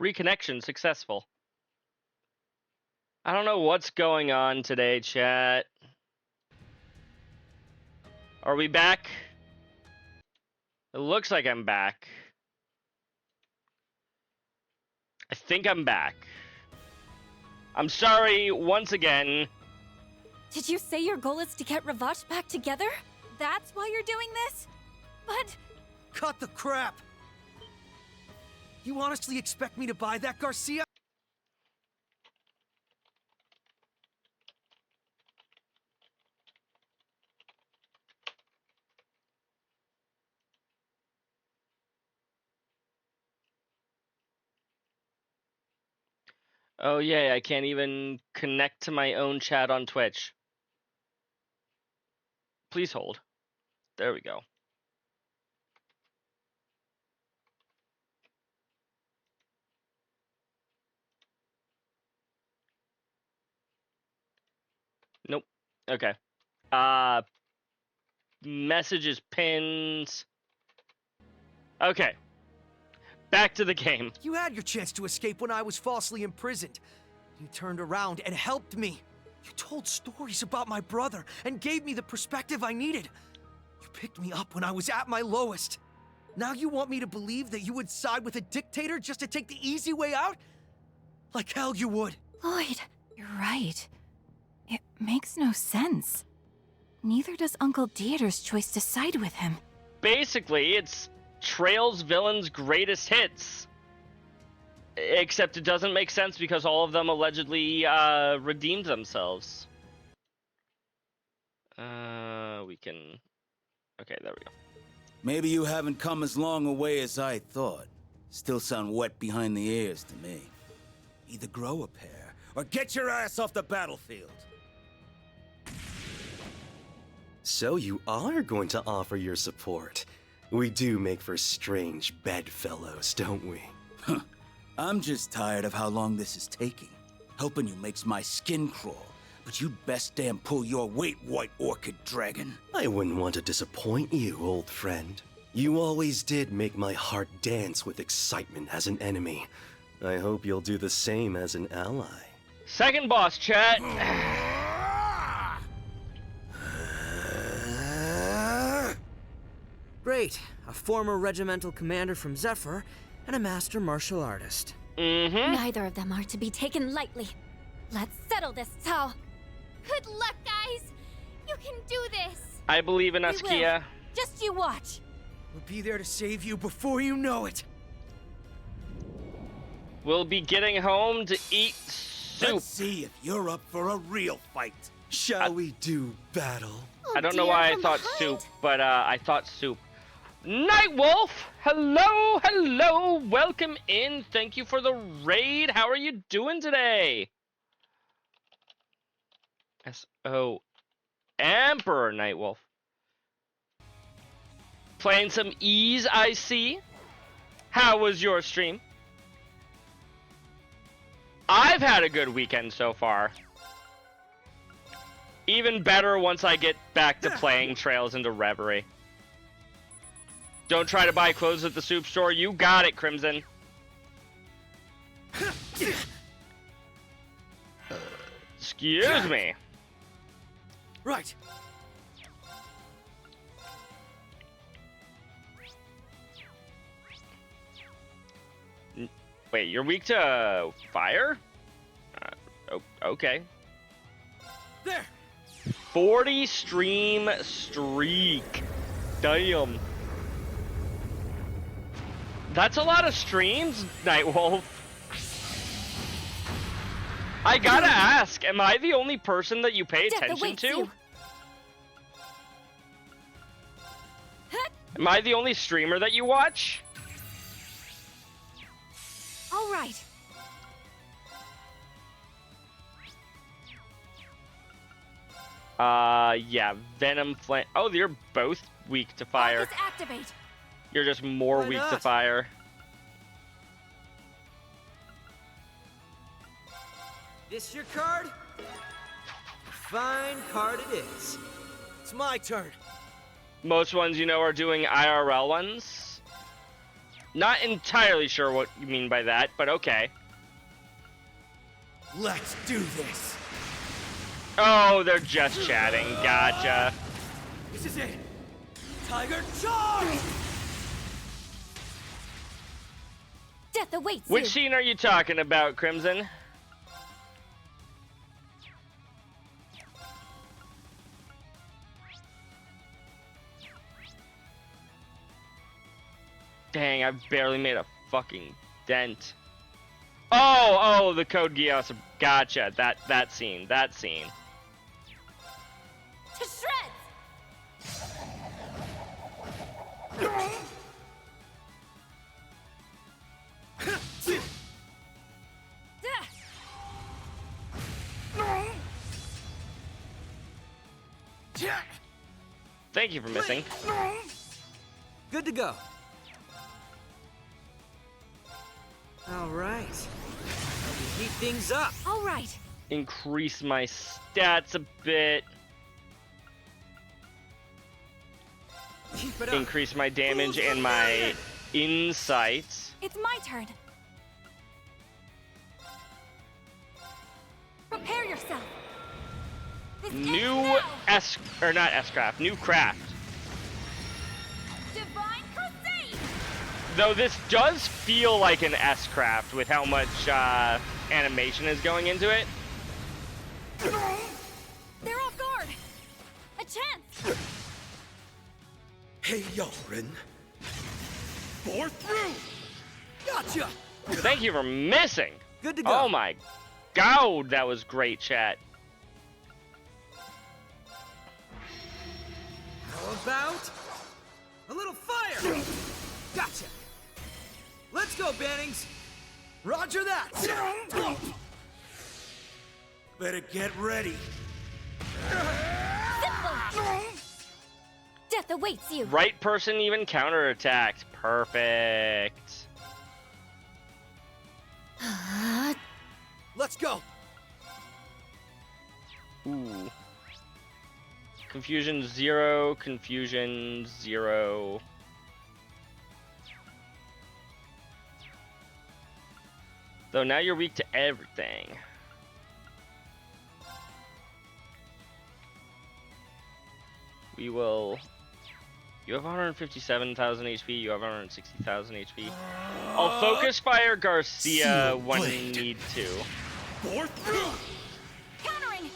Reconnection successful. I don't know what's going on today, chat. Are we back? It looks like I'm back. I think I'm back. I'm sorry once again. Did you say your goal is to get Ravash back together? That's why you're doing this? But... Cut the crap! You honestly expect me to buy that, Garcia? Oh yeah, I can't even connect to my own chat on Twitch. Please hold. There we go. Nope. Okay. Messages, pins. Okay. Back to the game. You had your chance to escape when I was falsely imprisoned. You turned around and helped me. You told stories about my brother and gave me the perspective I needed. You picked me up when I was at my lowest. Now you want me to believe that you would side with a dictator just to take the easy way out? Like hell you would. Lloyd, you're right. It makes no sense. Neither does Uncle Dieter's choice to side with him. Basically, it's Trail's villains' greatest hits. Except it doesn't make sense because all of them allegedly redeemed themselves. We can... Okay, there we go. Maybe you haven't come as long a way as I thought. Still sound wet behind the ears to me. Either grow a pair, or get your ass off the battlefield. So you are going to offer your support. We do make for strange bedfellows, don't we? I'm just tired of how long this is taking. Helping you makes my skin crawl, but you'd best damn pull your weight, White Orchid Dragon. I wouldn't want to disappoint you, old friend. You always did make my heart dance with excitement as an enemy. I hope you'll do the same as an ally. Second boss, chat. Great. A former regimental commander from Zephyr and a master martial artist. Mm-hmm. Neither of them are to be taken lightly. Let's settle this, Tal. Good luck, guys! You can do this! I believe in us, We will. Kia. Just you watch. We'll be there to save you before you know it. We'll be getting home to eat soup. Let's see if you're up for a real fight. Shall we do battle? I don't know why I thought soup, but I thought soup. Nightwolf! Hello, hello! Welcome in. Thank you for the raid. How are you doing today? S.O. Emperor Nightwolf. Playing some Ease, I see. How was your stream? I've had a good weekend so far. Even better once I get back to playing Trails into Reverie. Don't try to buy clothes at the soup store. You got it, Crimson. Excuse me. Right. Wait, you're weak to fire? Okay. There. 40 stream streak. Damn. That's a lot of streams, Nightwolf. I gotta ask, am I the only person that you pay Death attention awaits to? you. Am I the only streamer that you watch? All right. Yeah, Venom Flame. Oh, you're both weak to fire. August activate. You're just more Why weak to not? fire. This your card? Fine card it is. It's my turn. Most ones, you know, are doing IRL ones. Not entirely sure what you mean by that, but okay. Let's do this. Oh, they're just chatting. Gotcha. This is it. Tiger charge! Death awaits Which you. scene are you talking about, Crimson? Dang, I barely made a fucking dent. Oh, the Code Geass. Gotcha. That scene. To shreds! Thank you for missing. Good to go. All right. Heat things up. All right. Increase my stats a bit. Keep it up. Increase my damage and my insights. It's my turn. Prepare yourself. This ends New now. new craft. Divine Crusade! Though this does feel like an S-craft with how much animation is going into it. They're off guard. A chance. Hey, Yorin. Bore through! Gotcha! Thank you for missing. Good to go. Oh my god, that was great, chat. How about a little fire? Gotcha. Let's go, Bannings. Roger that! Better get ready. Simple. Death awaits you. Right person even counterattacked. Perfect. Let's go! Ooh. Confusion 0, confusion 0. Though now you're weak to everything. We will... You have 157,000 HP, you have 160,000 HP. I'll focus fire Garcia Seal when blade. we need to. Bore through! Countering.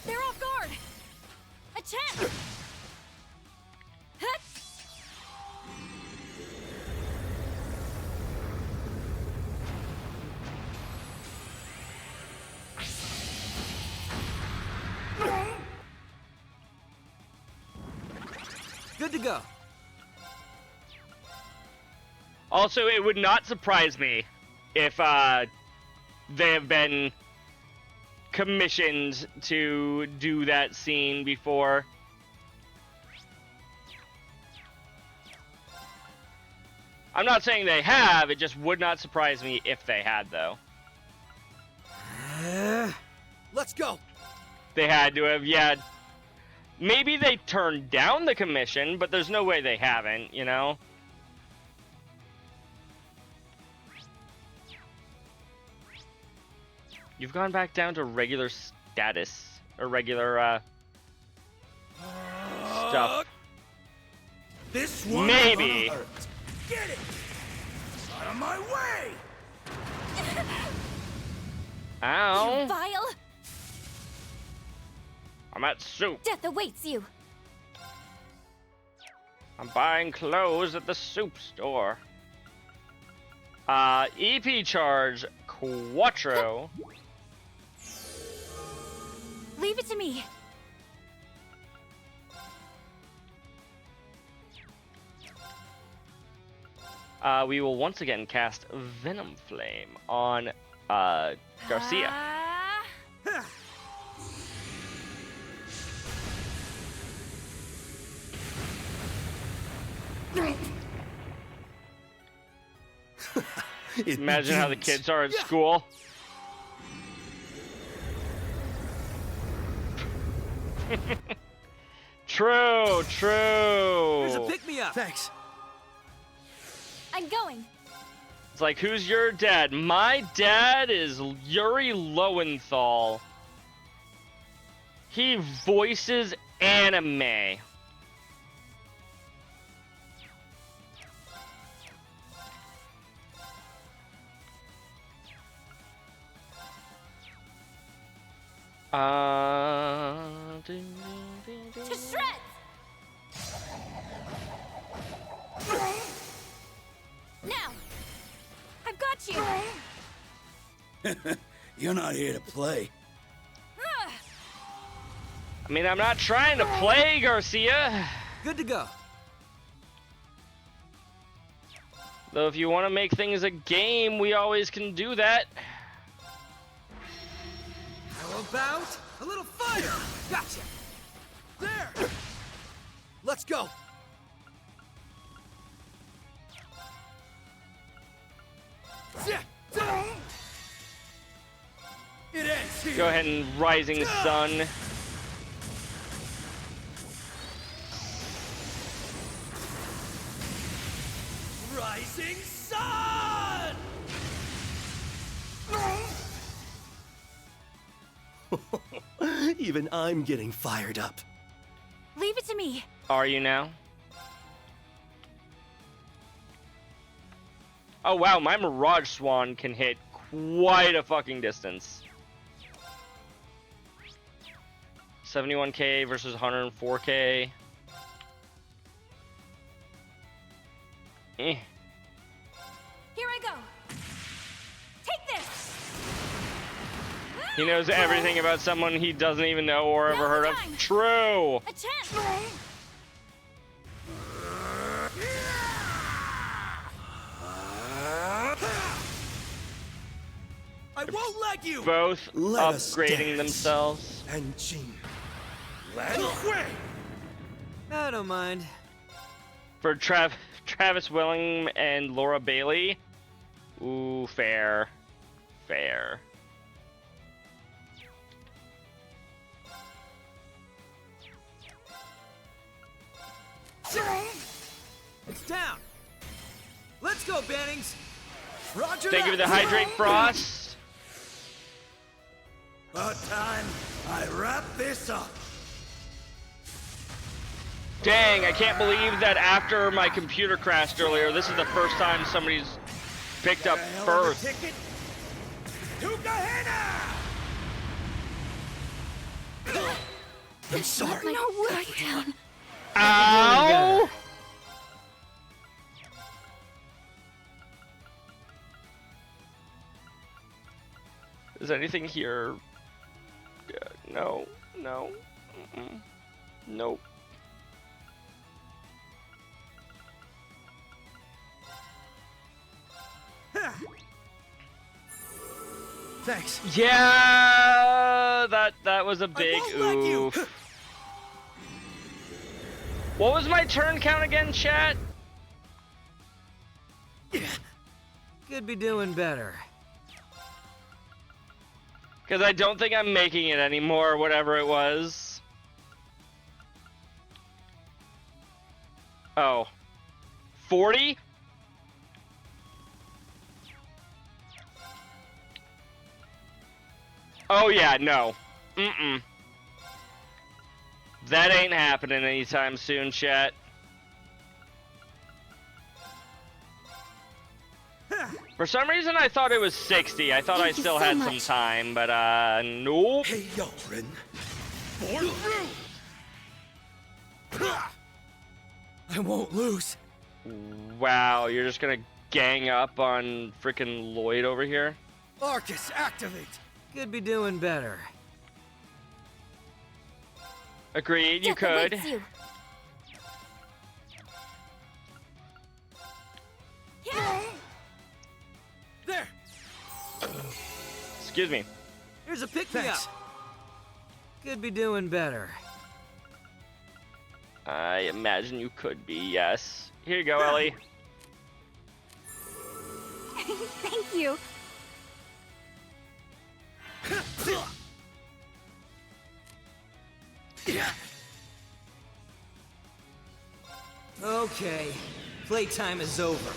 They're off guard. A chance. Hut. Good to go. Also, it would not surprise me if they have been commissioned to do that scene before. I'm not saying they have, it just would not surprise me if they had, though. Let's go! They had to have, yeah. Maybe they turned down the commission, but there's no way they haven't, you know? You've gone back down to regular status, or regular, stuff. This one Maybe. gonna hurt. Get it! Out of my way! Ow. Vile. I'm at soup. Death awaits you. I'm buying clothes at the soup store. EP charge Quattro. Leave it to me. We will once again cast Venom Flame on Garcia. It Imagine how the begins. kids are at school. True. Here's a pick-me-up. Thanks. I'm going. It's like, who's your dad? My dad is Yuri Lowenthal. He voices anime. To shreds! Now! I've got you! You're not here to play. I mean, I'm not trying to play, Garcia. Good to go. Though if you want to make things a game, we always can do that. How about a little fire? Gotcha! There! Let's go! It ends here! Go ahead and Rising Sun. Rising Sun! Even I'm getting fired up. Leave it to me. Are you now? Oh wow, my Mirage Swan can hit quite a fucking distance. 71k versus 104k. Eh. Here I go. Take this. He knows everything about someone he doesn't even know or ever heard of. True. A chance. I won't let you! Both Let us upgrading dance. themselves. And Jin. Let quit! I don't mind. For Travis Willing and Laura Bailey. Ooh, fair. Fair. It's down. Let's go, Bannings. Roger Thank you for the that. Hydrate Frost. About time I wrap this up. Dang, I can't believe that after my computer crashed earlier, this is the first time somebody's picked up First. Ticket to Gehenna! I'm sorry. No, lie down. Ow! Is anything here? No, no, nope. Thanks. Yeah, that was a big won't let you. oof. What was my turn count again, chat? Could be doing better. Because I don't think I'm making it anymore, whatever it was. Oh. 40? Oh yeah, no. Mm-mm. That ain't happening anytime soon, chat. For some reason, I thought it was 60. I thought I Thank you still so had much. some time, but, nope. Hey, Yulrin. Born through! I won't lose. Wow, you're just gonna gang up on frickin' Lloyd over here? Arcus, activate! Could be doing better. Agreed, you Death could. awaits you. Yeah. There! Excuse me. Here's a pick-me-up. Thanks. Could be doing better. I imagine you could be, yes. Here you go, Ellie. Thank you. Okay, playtime is over.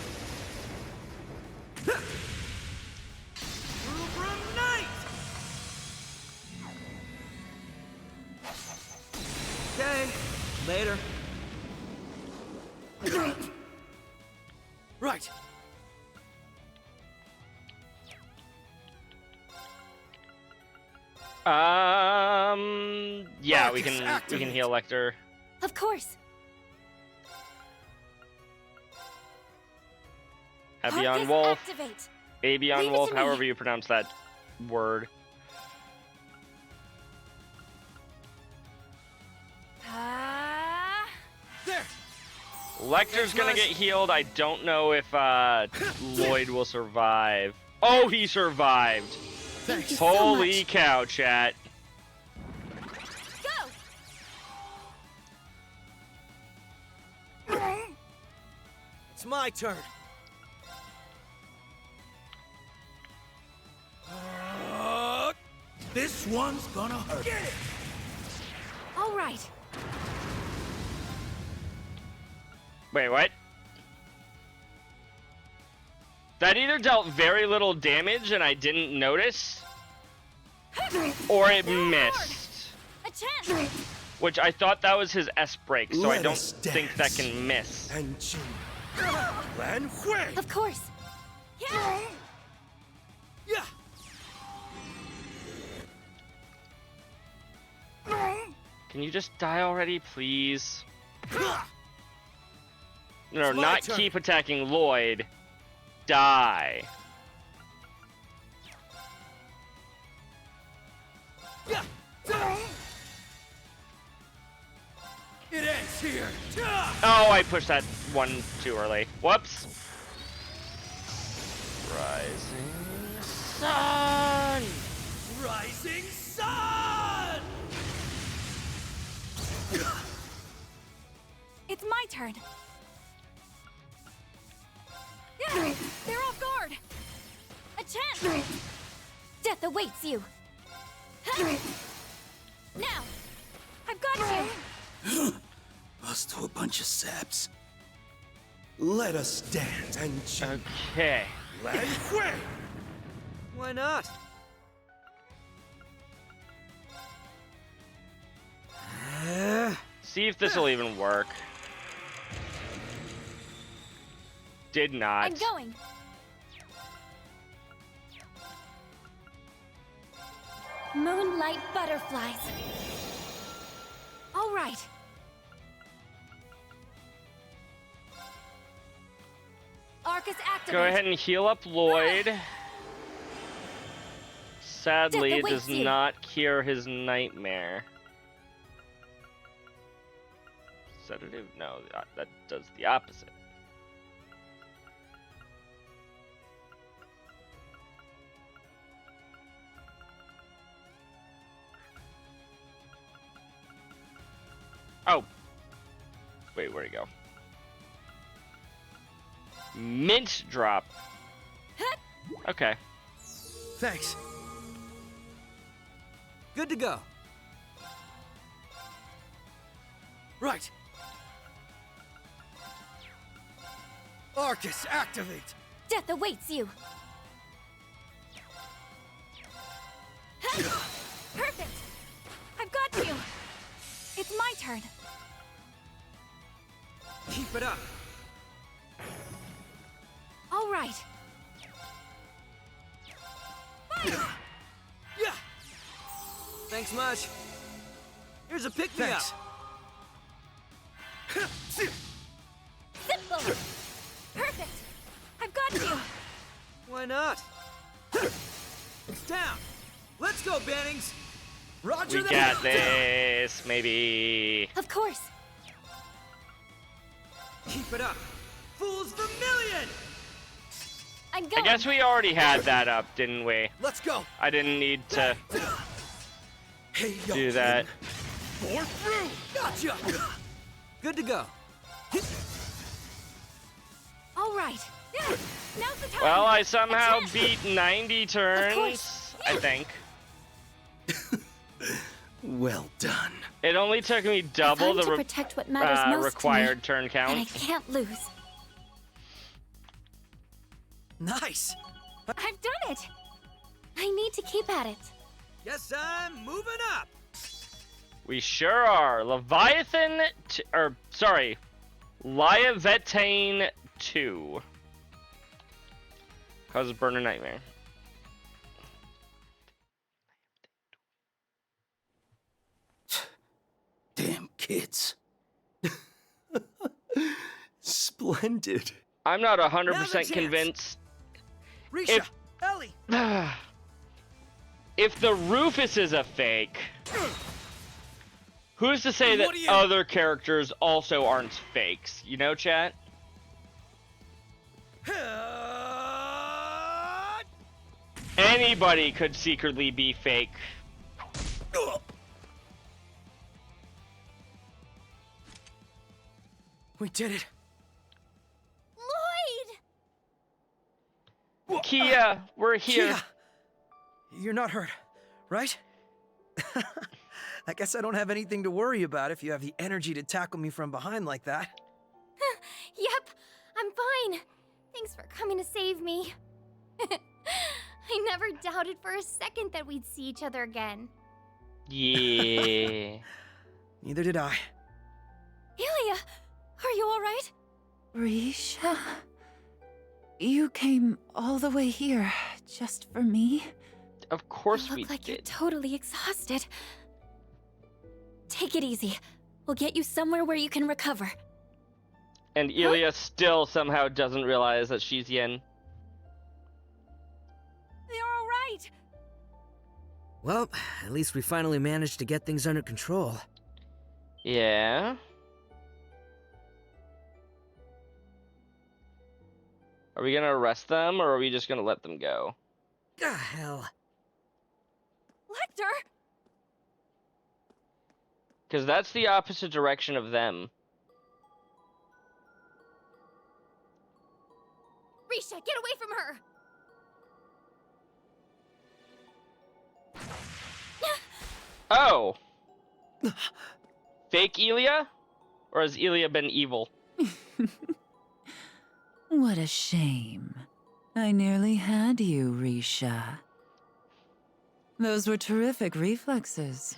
Yeah, we Marcus, can activate. heal Lecter. Of course. Heavy Marcus, on Wolf, activate. baby on Leave it Wolf, to me. however you pronounce that word. There! Lecter's gonna get healed. I don't know if Lloyd will survive. Oh, he survived. Thank you so Holy much. cow, chat. Go! It's my turn. This one's gonna hurt. Get it! All right. Wait, what? That either dealt very little damage and I didn't notice, or it missed. A chance. Which I thought that was his S break, so I Let don't us think that dance. can miss. And Jin. Lan Hui! Of course. Yeah. Yeah! Can you just die already, please? No, It's my not turn. keep attacking Lloyd. Die. Yeah! It ends here! Oh, I pushed that one too early. Whoops. Rising sun. Rising sun! It's my turn. Yeah, they're off guard. A chance. Death awaits you. Now. I've got you. Us to a bunch of saps. Let us dance and Jin. Okay. Lan Hui! Why not? See if this will even work. Did not. I'm going. Moonlight butterflies. All right. Arcus activate. Go ahead and heal up Lloyd. Sadly, Death it does awaits you. not cure his nightmare. Sedative? No, that does the opposite. Oh. Wait, where'd he go? Mint drop. Okay. Thanks. Good to go. Right. Arcus, activate! Death awaits you. Perfect. I've got you. It's my turn. Keep it up. All right. Yeah! Thanks much. Here's a pick-me-up. Thanks. Simple. Perfect. I've got you. Why not? It's down. Let's go, Bannings. Roger We that! got this, maybe. Of course. Keep it up. Fools Vermilion! I'm I going. guess we already had that up, didn't we? Let's go! I didn't need to Hey, yo, do that. Bore through! Gotcha! Good to go. All right. Yeah. Now's the time. Well, I somehow Attack. beat 90 turns, course. I think. Well done. It only took me double Time the to protect what matters most required to me, turn and I count. can't lose. Nice! I've done it. I need to keep at it. Guess I'm moving up. We sure are. Leviathan, Liavetane 2. Causes burner nightmare. splendid. I'm not Now's 100% the chance. convinced. Risha, If- Ellie. If the Rufus is a fake, who's to say that What do you- other characters also aren't fakes? You know, chat? Anybody could secretly be fake. We did it. Lloyd! Kia, we're here. Kia, you're not hurt, right? I guess I don't have anything to worry about if you have the energy to tackle me from behind like that. Yep, I'm fine. Thanks for coming to save me. I never doubted for a second that we'd see each other again. Yeah. Neither did I. Ilya, are you alright? Risha? You came all the way here just for me? Of course You we look like you're did. totally exhausted. Take it easy. We'll get you somewhere where you can recover. And Ilya still somehow doesn't realize that she's Yin. You're alright. Well, at least we finally managed to get things under control. Yeah. Are we gonna arrest them, or are we just gonna let them go? Ah, hell. Lecter! Because that's the opposite direction of them. Risha, get away from her! Oh! Fake Ilya? Or has Ilya been evil? What a shame. I nearly had you, Risha. Those were terrific reflexes.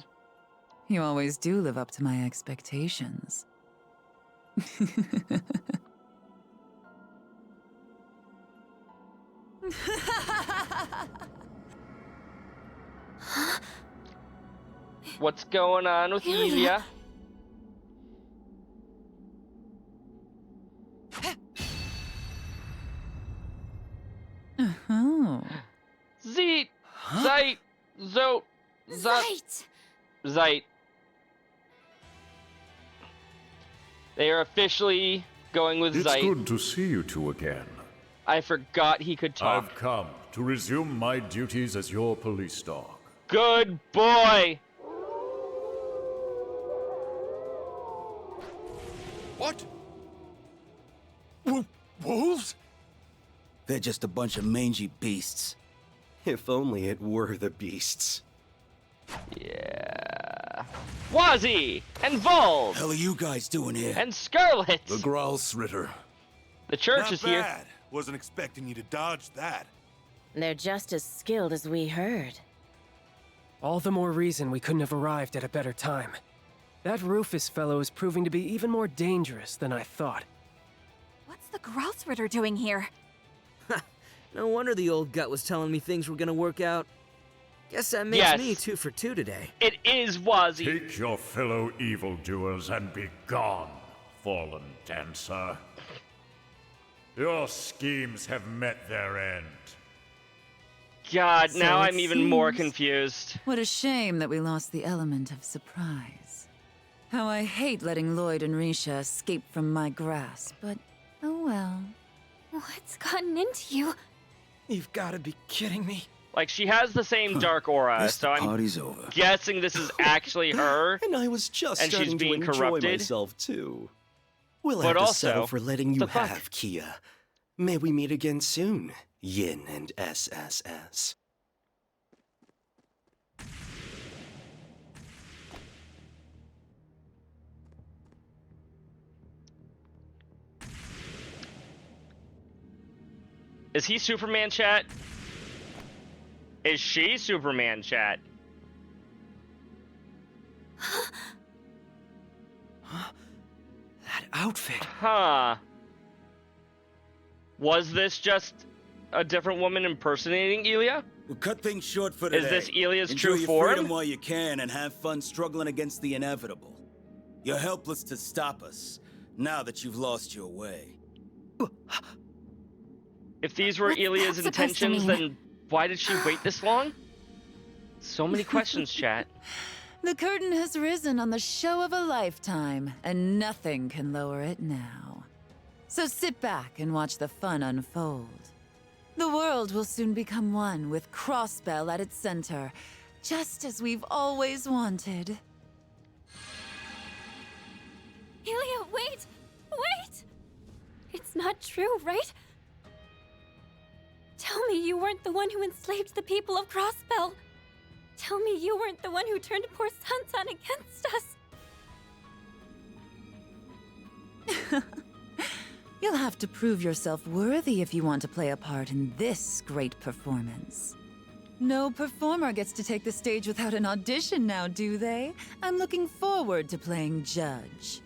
You always do live up to my expectations. What's going on with Ilya? Ilya? Oh. Zeet! Zeit! Zot! Zut! Right! Zeit. They are officially going with It's Zeit. good to see you two again. I forgot he could talk. I've come to resume my duties as your police dog. Good boy! What? Wolves? They're just a bunch of mangy beasts. If only it were the beasts. Yeah. Wazzy! And Vold! Hell are you guys doing here? And Scarlet! The Gralsritter. The church Not is here. bad. Wasn't expecting you to dodge that. They're just as skilled as we heard. All the more reason we couldn't have arrived at a better time. That Rufus fellow is proving to be even more dangerous than I thought. What's the Gralsritter doing here? No wonder the old gut was telling me things were gonna work out. Guess that makes Yes. me 2 for 2 today. It is Wazzy. Take your fellow evildoers and be gone, fallen dancer. Your schemes have met their end. God, So now it I'm even more seems. confused. What a shame that we lost the element of surprise. How I hate letting Lloyd and Risha escape from my grasp, but oh well. What's gotten into you? You've got to be kidding me. Like, she has the same dark aura, Guess so the I'm party's over. guessing this is actually her. And I was just And she's starting to being enjoy corrupted? myself too. We'll But have to also, settle for letting you the fuck? have Kia. May we meet again soon, Yin and SSS. Is he Superman, chat? Is she Superman, chat? That outfit. Huh. Was this just a different woman impersonating Ilya? We'll cut things short for Is today. this Ilya's Enjoy true your form? freedom while you can and have fun struggling against the inevitable. You're helpless to stop us, now that you've lost your way. If these were What's that Ilia's supposed to intentions, mean? then why did she wait this long? So many questions, chat. The curtain has risen on the show of a lifetime, and nothing can lower it now. So sit back and watch the fun unfold. The world will soon become one with Crossbell at its center, just as we've always wanted. Ilia, wait! Wait! It's not true, right? Tell me you weren't the one who enslaved the people of Crossbell. Tell me you weren't the one who turned poor Sansan against us. You'll have to prove yourself worthy if you want to play a part in this great performance. No performer gets to take the stage without an audition now, do they? I'm looking forward to playing judge.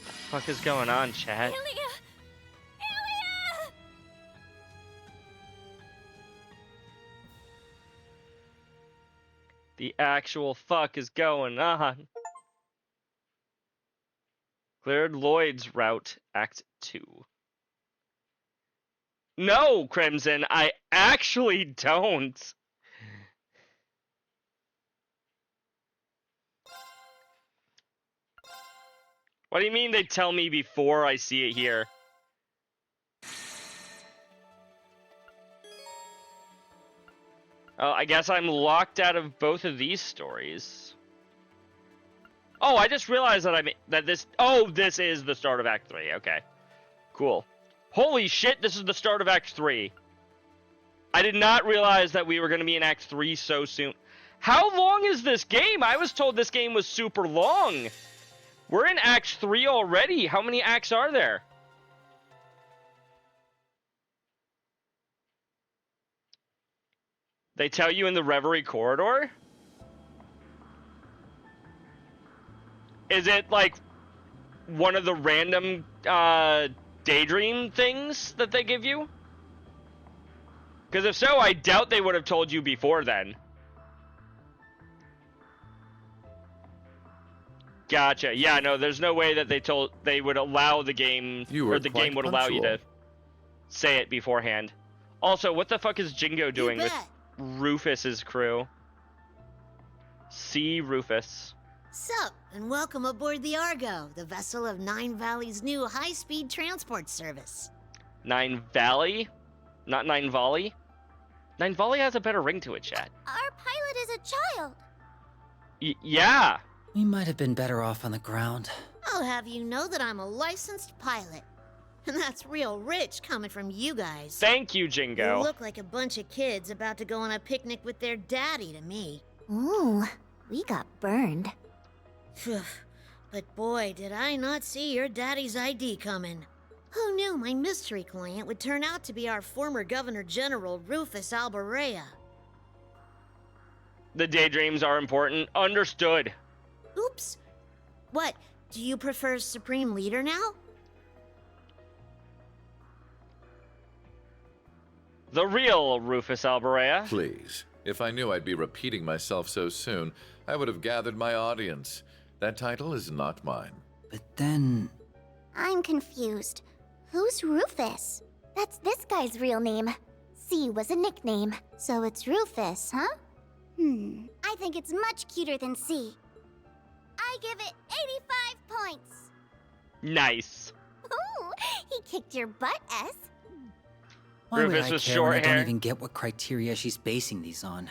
What the fuck is going on, chat? Ilia! Ilia! The actual fuck is going on? Cleared Lloyd's route, Act 2. No, Crimson, I actually don't. What do you mean they tell me before I see it here? I guess I'm locked out of both of these stories. Oh, I just realized that this is the start of Act 3. Okay. Cool. Holy shit, this is the start of Act 3. I did not realize that we were going to be in Act 3 so soon. How long is this game? I was told this game was super long. We're in Act 3 already. How many acts are there? They tell you in the Reverie corridor? Is it like one of the random daydream things that they give you? Because if so, I doubt they would have told you before then. Gotcha. Yeah, no, there's no way that they would allow the game, or the game would allow you to say it beforehand. Also, what the fuck is Jingo doing with Rufus's crew? See Rufus. Sup, and welcome aboard the Argo, the vessel of Nine Valley's new high-speed transport service. Nine Valley? Not Nine Volley? Nine Volley has a better ring to it, chat. Our pilot is a child. Yeah. We might have been better off on the ground. I'll have you know that I'm a licensed pilot. And that's real rich coming from you guys. Thank you, Jingo. You look like a bunch of kids about to go on a picnic with their daddy to me. Ooh, we got burned. But boy, did I not see your daddy's ID coming. Who knew my mystery client would turn out to be our former Governor General, Rufus Alborea? The daydreams are important. Understood. Oops. What, do you prefer Supreme Leader now? The real Rufus Alborea. Please. If I knew I'd be repeating myself so soon, I would have gathered my audience. That title is not mine. But then... I'm confused. Who's Rufus? That's this guy's real name. C was a nickname, so it's Rufus, huh? I think it's much cuter than C. I give it 85 points. Nice. Ooh, he kicked your butt, S. Why Rufus would I with care short when I hair. don't even get what criteria she's basing these on?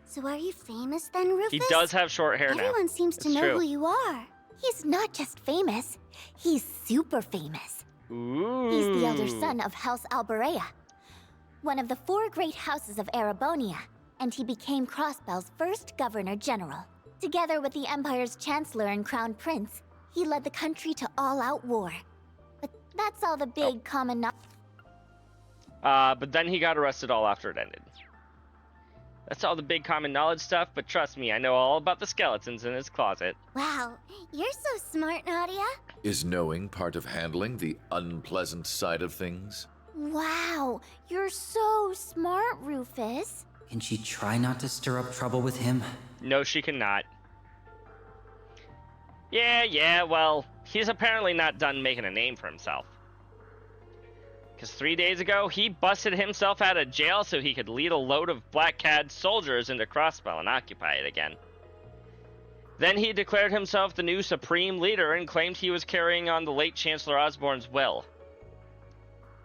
So are you famous then, Rufus? He does have short hair now. Everyone seems to It's know true. who you are. He's not just famous, he's super famous. Ooh. He's the elder son of House Alborea, one of the 4 great houses of Erebonia, and he became Crossbell's first Governor General. Together with the Empire's Chancellor and Crown Prince, he led the country to all-out war. But that's all the big common knowledge. But then he got arrested all after it ended. That's all the big common knowledge stuff, but trust me, I know all about the skeletons in his closet. Wow, you're so smart, Nadia. Is knowing part of handling the unpleasant side of things? Wow, you're so smart, Rufus. Can she try not to stir up trouble with him? No, she cannot. Yeah, well, he's apparently not done making a name for himself. Because 3 days ago, he busted himself out of jail so he could lead a load of Black Cad soldiers into Crossbell and occupy it again. Then he declared himself the new supreme leader and claimed he was carrying on the late Chancellor Osborne's will.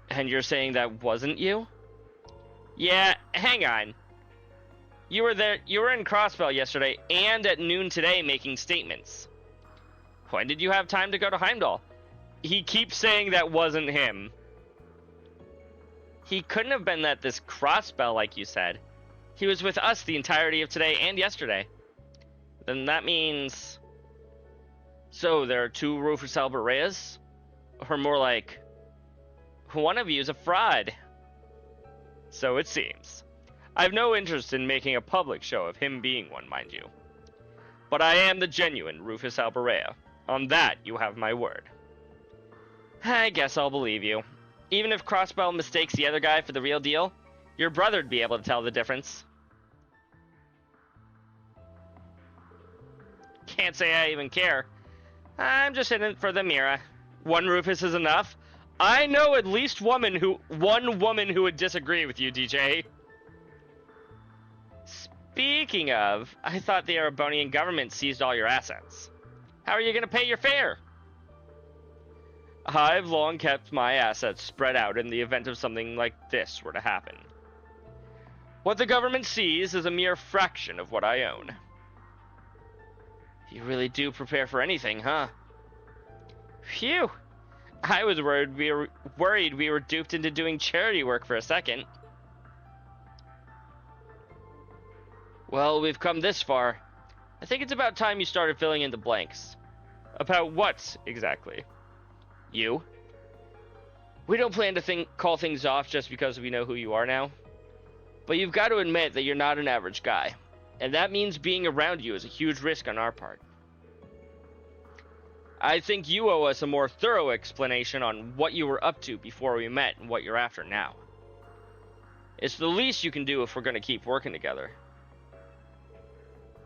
And you're saying that wasn't you? Yeah, hang on. You were there. You were in Crossbell yesterday and at noon today making statements. When did you have time to go to Heimdall? He keeps saying that wasn't him. He couldn't have been at this Crossbell like you said. He was with us the entirety of today and yesterday. Then that means... So there are two Rufus Albareas? Or more like... One of you is a fraud. So it seems. I have no interest in making a public show of him being one, mind you. But I am the genuine Rufus Albarea. On that, you have my word. I guess I'll believe you. Even if Crossbell mistakes the other guy for the real deal, your brother'd be able to tell the difference. Can't say I even care. I'm just in it for the Mira. One Rufus is enough. I know at least one woman who would disagree with you, DJ. Speaking of, I thought the Erebonian government seized all your assets. How are you going to pay your fare? I've long kept my assets spread out in the event of something like this were to happen. What the government sees is a mere fraction of what I own. You really do prepare for anything, huh? Phew! I was worried we were duped into doing charity work for a second. Well, we've come this far. I think it's about time you started filling in the blanks. About what, exactly? You? We don't plan to call things off just because we know who you are now. But you've got to admit that you're not an average guy. And that means being around you is a huge risk on our part. I think you owe us a more thorough explanation on what you were up to before we met and what you're after now. It's the least you can do if we're going to keep working together.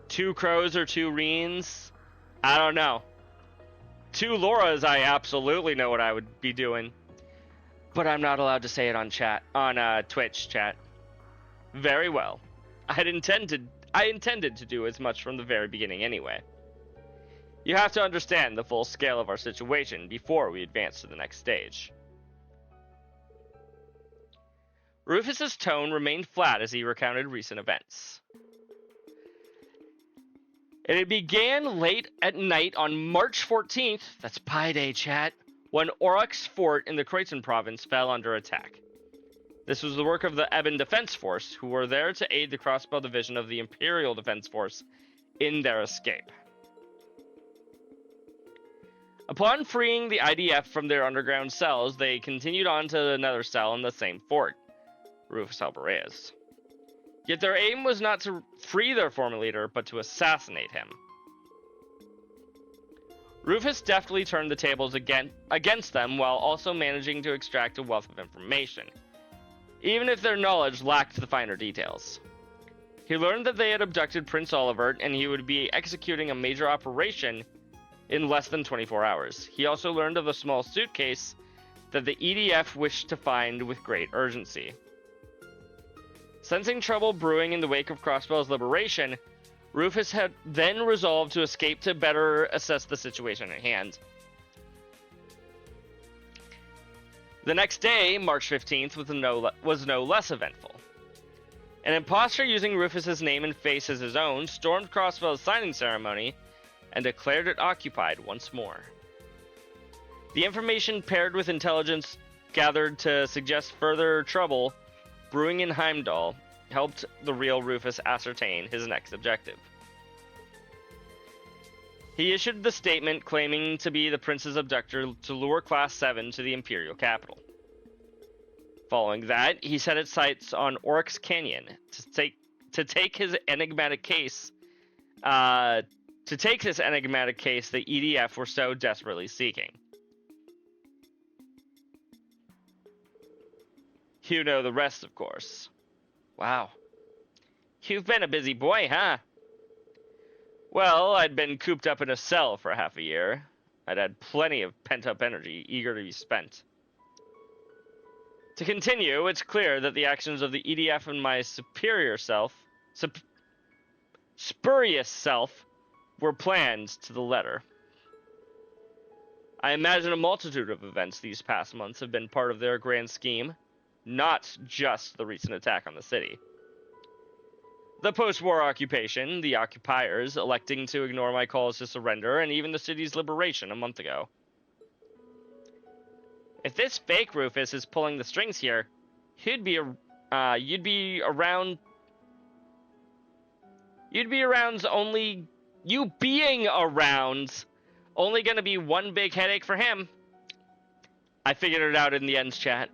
2 crows or 2 reens? I don't know. 2 Lauras, I absolutely know what I would be doing. But I'm not allowed to say it on Twitch chat. Very well. I intended to do as much from the very beginning anyway. You have to understand the full scale of our situation before we advance to the next stage. Rufus's tone remained flat as he recounted recent events. It began late at night on March 14th, that's Pi Day chat, when Oryx's fort in the Kreutzen province fell under attack. This was the work of the Ebon Defense Force, who were there to aid the Crossbow Division of the Imperial Defense Force in their escape. Upon freeing the IDF from their underground cells, they continued on to another cell in the same fort, Rufus Albareas. Yet their aim was not to free their former leader, but to assassinate him. Rufus deftly turned the tables against them while also managing to extract a wealth of information, even if their knowledge lacked the finer details. He learned that they had abducted Prince Olivert and he would be executing a major operation in less than 24 hours. He also learned of a small suitcase that the EDF wished to find with great urgency. Sensing trouble brewing in the wake of Crossbell's liberation, Rufus had then resolved to escape to better assess the situation at hand. The next day, March 15th, was no less eventful. An imposter using Rufus's name and face as his own stormed Crossbell's signing ceremony and declared it occupied once more. The information paired with intelligence gathered to suggest further trouble brewing in Heimdall helped the real Rufus ascertain his next objective. He issued the statement claiming to be the prince's abductor to lure Class 7 to the Imperial capital. Following that, he set its sights on Oryx Canyon to take this enigmatic case the EDF were so desperately seeking. You know the rest, of course. Wow. You've been a busy boy, huh? Well, I'd been cooped up in a cell for half a year. I'd had plenty of pent-up energy, eager to be spent. To continue, it's clear that the actions of the EDF and my spurious self were planned to the letter. I imagine a multitude of events these past months have been part of their grand scheme, not just the recent attack on the city. The post-war occupation, the occupiers electing to ignore my calls to surrender, and even the city's liberation a month ago. If this fake Rufus is pulling the strings here, you'd be around only gonna be one big headache for him. I figured it out in the ends, chat.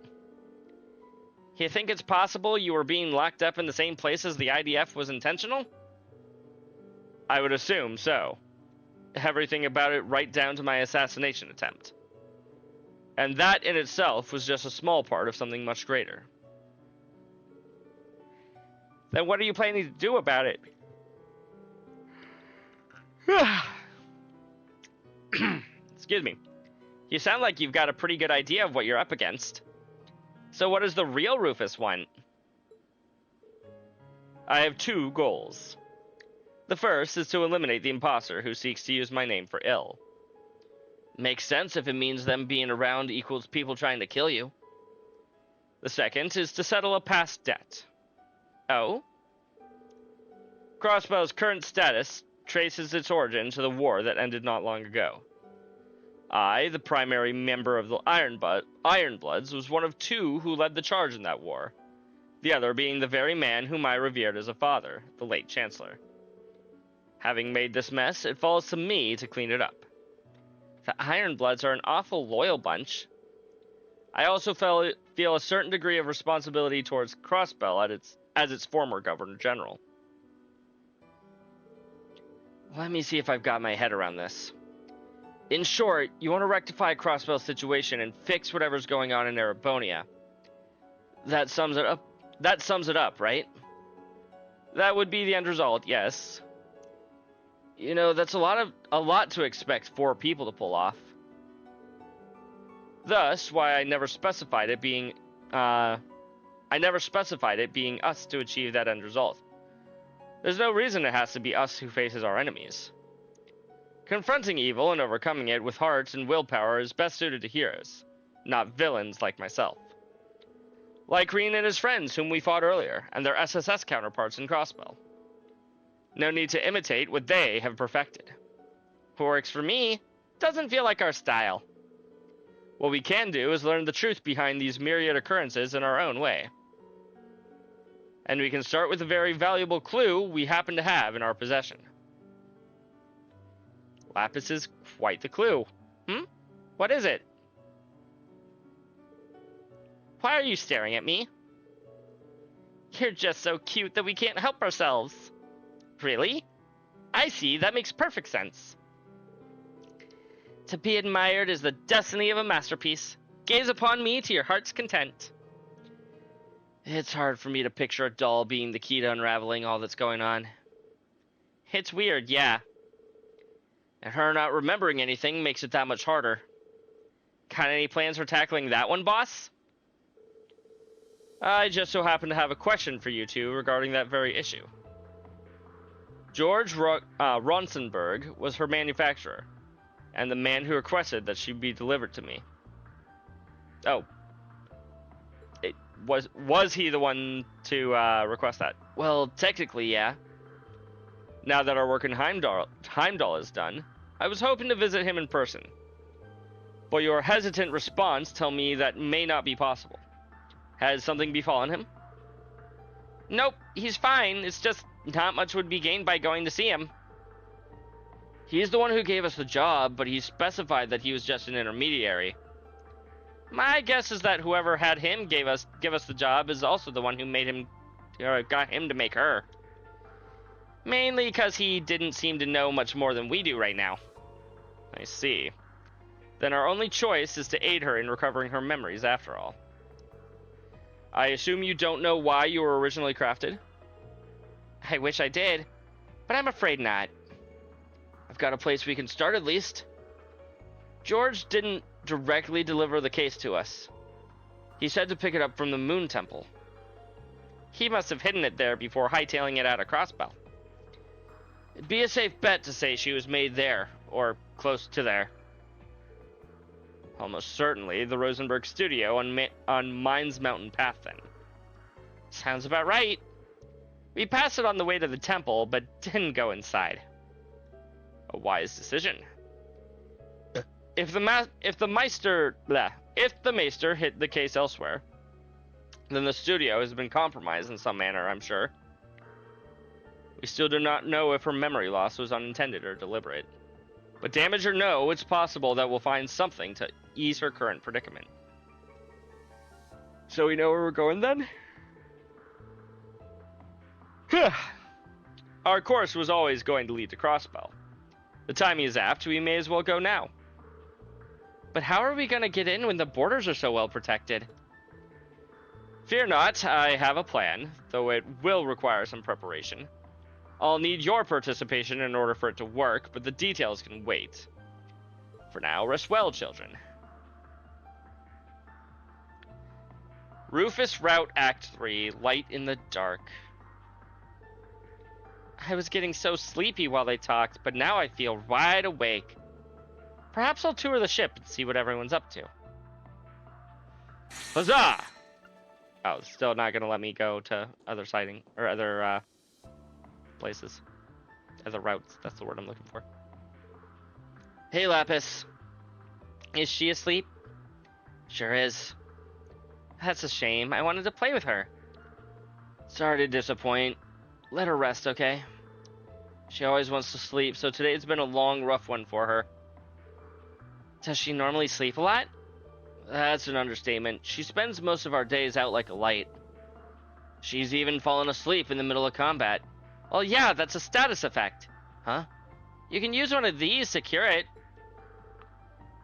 You think it's possible you were being locked up in the same place as the IDF was intentional? I would assume so. Everything about it right down to my assassination attempt. And that in itself was just a small part of something much greater. Then what are you planning to do about it? Excuse me. You sound like you've got a pretty good idea of what you're up against. So what does the real Rufus want? I have two goals. The first is to eliminate the imposter who seeks to use my name for ill. Makes sense if it means them being around equals people trying to kill you. The second is to settle a past debt. Oh? Crossbow's current status traces its origin to the war that ended not long ago. I, the primary member of the Ironbloods, was one of two who led the charge in that war, the other being the very man whom I revered as a father, the late Chancellor. Having made this mess, it falls to me to clean it up. The Ironbloods are an awful loyal bunch. I also feel a certain degree of responsibility towards Crossbow as its former Governor General. Let me see if I've got my head around this. In short, you want to rectify Crossbell's situation and fix whatever's going on in Erebonia. That sums it up, right? That would be the end result, yes. You know, that's a lot to expect 4 people to pull off. Thus, why I never specified it being us to achieve that end result. There's no reason it has to be us who faces our enemies. Confronting evil and overcoming it with heart and willpower is best suited to heroes, not villains like myself. Like Reen and his friends whom we fought earlier, and their SSS counterparts in Crossbell. No need to imitate what they have perfected. What works for me doesn't feel like our style. What we can do is learn the truth behind these myriad occurrences in our own way. And we can start with a very valuable clue we happen to have in our possession. Lapis is quite the clue. What is it? Why are you staring at me? You're just so cute that we can't help ourselves. Really? I see, that makes perfect sense. To be admired is the destiny of a masterpiece. Gaze upon me to your heart's content. It's hard for me to picture a doll being the key to unraveling all that's going on. It's weird, yeah. And her not remembering anything makes it that much harder. Got any plans for tackling that one, boss? I just so happen to have a question for you two regarding that very issue. George Ronsenberg was her manufacturer, and the man who requested that she be delivered to me. Oh. Was he the one to request that? Well, technically, yeah. Now that our work in Heimdall is done, I was hoping to visit him in person. But your hesitant response tell me that may not be possible. Has something befallen him? Nope, he's fine. It's just not much would be gained by going to see him. He's the one who gave us the job, but he specified that he was just an intermediary. My guess is that whoever had him give us the job is also the one who made him, or got him to make her. Mainly because he didn't seem to know much more than we do right now. I see. Then our only choice is to aid her in recovering her memories after all. I assume you don't know why you were originally crafted? I wish I did, but I'm afraid not. I've got a place we can start at least. George didn't directly deliver the case to us. He said to pick it up from the Moon Temple. He must have hidden it there before hightailing it out of Crossbell. It'd be a safe bet to say she was made there, or close to there. Almost certainly the Rosenberg studio on Mines Mountain Path then. Sounds about right. We passed it on the way to the temple, but didn't go inside. A wise decision. If the Meister hid the case elsewhere, then the studio has been compromised in some manner, I'm sure. We still do not know if her memory loss was unintended or deliberate. But damage or no, it's possible that we'll find something to ease her current predicament. So we know where we're going then? Our course was always going to lead to Crossbell. The timing is apt, we may as well go now. But how are we going to get in when the borders are so well protected? Fear not, I have a plan, though it will require some preparation. I'll need your participation in order for it to work, but the details can wait. For now, rest well, children. Rufus Route Act 3, Light in the Dark. I was getting so sleepy while they talked, but now I feel wide awake. Perhaps I'll tour the ship and see what everyone's up to. Huzzah! Oh, still not gonna let me go to other sighting or other places. Other routes, that's the word I'm looking for. Hey, Lapis. Is she asleep? Sure is. That's a shame. I wanted to play with her. Sorry to disappoint. Let her rest, okay? She always wants to sleep, so today's been a long, rough one for her. Does she normally sleep a lot? That's an understatement. She spends most of our days out like a light. She's even fallen asleep in the middle of combat. Well, yeah, that's a status effect. Huh? You can use one of these to cure it.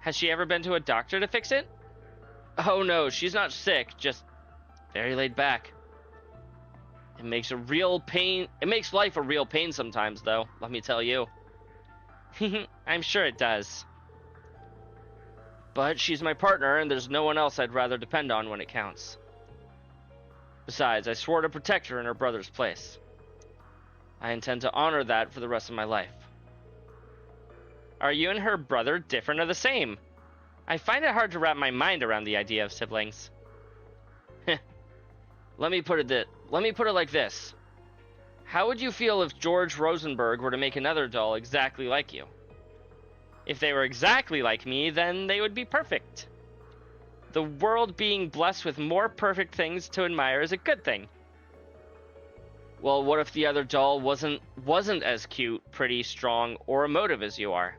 Has she ever been to a doctor to fix it? Oh no, she's not sick, just very laid back. It makes life a real pain sometimes, though, let me tell you. I'm sure it does. But she's my partner, and there's no one else I'd rather depend on when it counts. Besides, I swore to protect her in her brother's place. I intend to honor that for the rest of my life. Are you and her brother different or the same? I find it hard to wrap my mind around the idea of siblings. Let me put it like this. How would you feel if George Rosenberg were to make another doll exactly like you? If they were exactly like me, then they would be perfect. The world being blessed with more perfect things to admire is a good thing. Well, what if the other doll wasn't as cute, pretty, strong, or emotive as you are?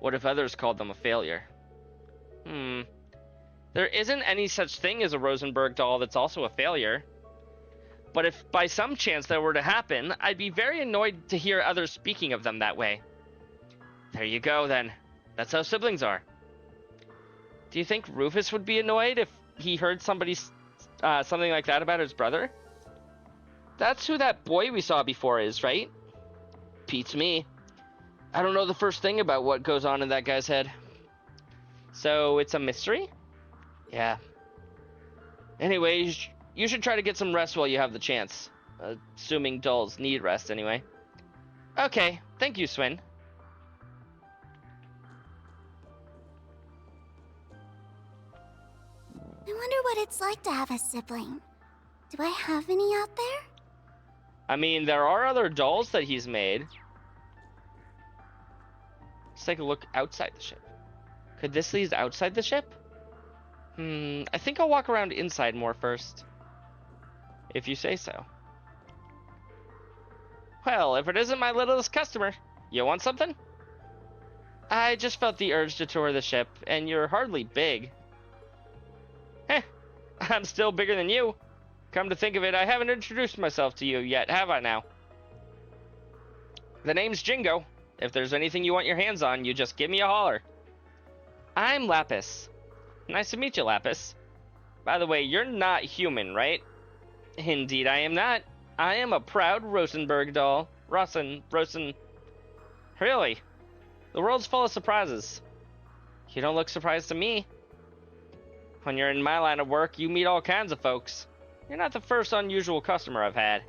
What if others called them a failure? There isn't any such thing as a Rosenberg doll that's also a failure. But if by some chance that were to happen, I'd be very annoyed to hear others speaking of them that way. There you go, then. That's how siblings are. Do you think Rufus would be annoyed if he heard something like that about his brother? That's who that boy we saw before is, right? Beats me. I don't know the first thing about what goes on in that guy's head. So it's a mystery? Yeah. Anyway, you should try to get some rest while you have the chance. Assuming dolls need rest, anyway. Okay, thank you, Swin. I wonder what it's like to have a sibling. Do I have any out there? I mean, there are other dolls that he's made. Let's take a look outside the ship. Could this lead outside the ship? I think I'll walk around inside more first. If you say so. Well, if it isn't my littlest customer, you want something? I just felt the urge to tour the ship, and you're hardly big. Heh, I'm still bigger than you. Come to think of it, I haven't introduced myself to you yet, have I now? The name's Jingo. If there's anything you want your hands on, you just give me a holler. I'm Lapis. Nice to meet you, Lapis. By the way, you're not human, right? Indeed I am not. I am a proud Rosenberg doll. Rosen. Really? The world's full of surprises. You don't look surprised to me. When you're in my line of work, you meet all kinds of folks. You're not the first unusual customer I've had.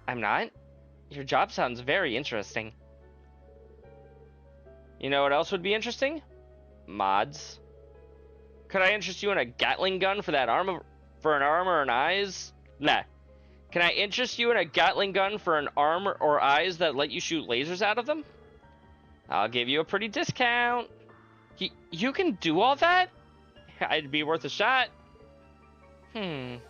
I'm not? Your job sounds very interesting. You know what else would be interesting? Mods. Could I interest you in a Gatling gun for an armor and eyes? Nah. Can I interest you in a Gatling gun for an arm or eyes that let you shoot lasers out of them? I'll give you a pretty discount. You can do all that? It'd be worth a shot. I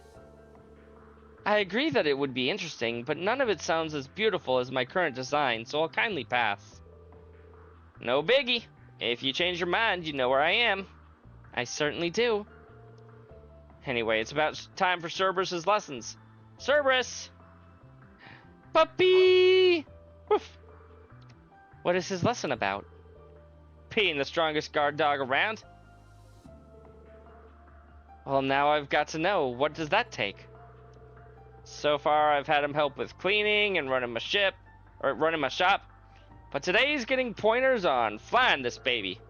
agree that it would be interesting, but none of it sounds as beautiful as my current design, so I'll kindly pass. No biggie. If you change your mind, you know where I am. I certainly do. Anyway, it's about time for Cerberus's lessons. Cerberus! Puppy! Woof. What is his lesson about? Being the strongest guard dog around? Well, now I've got to know. What does that take? So far, I've had him help with cleaning and running my shop. But today he's getting pointers on flying this baby.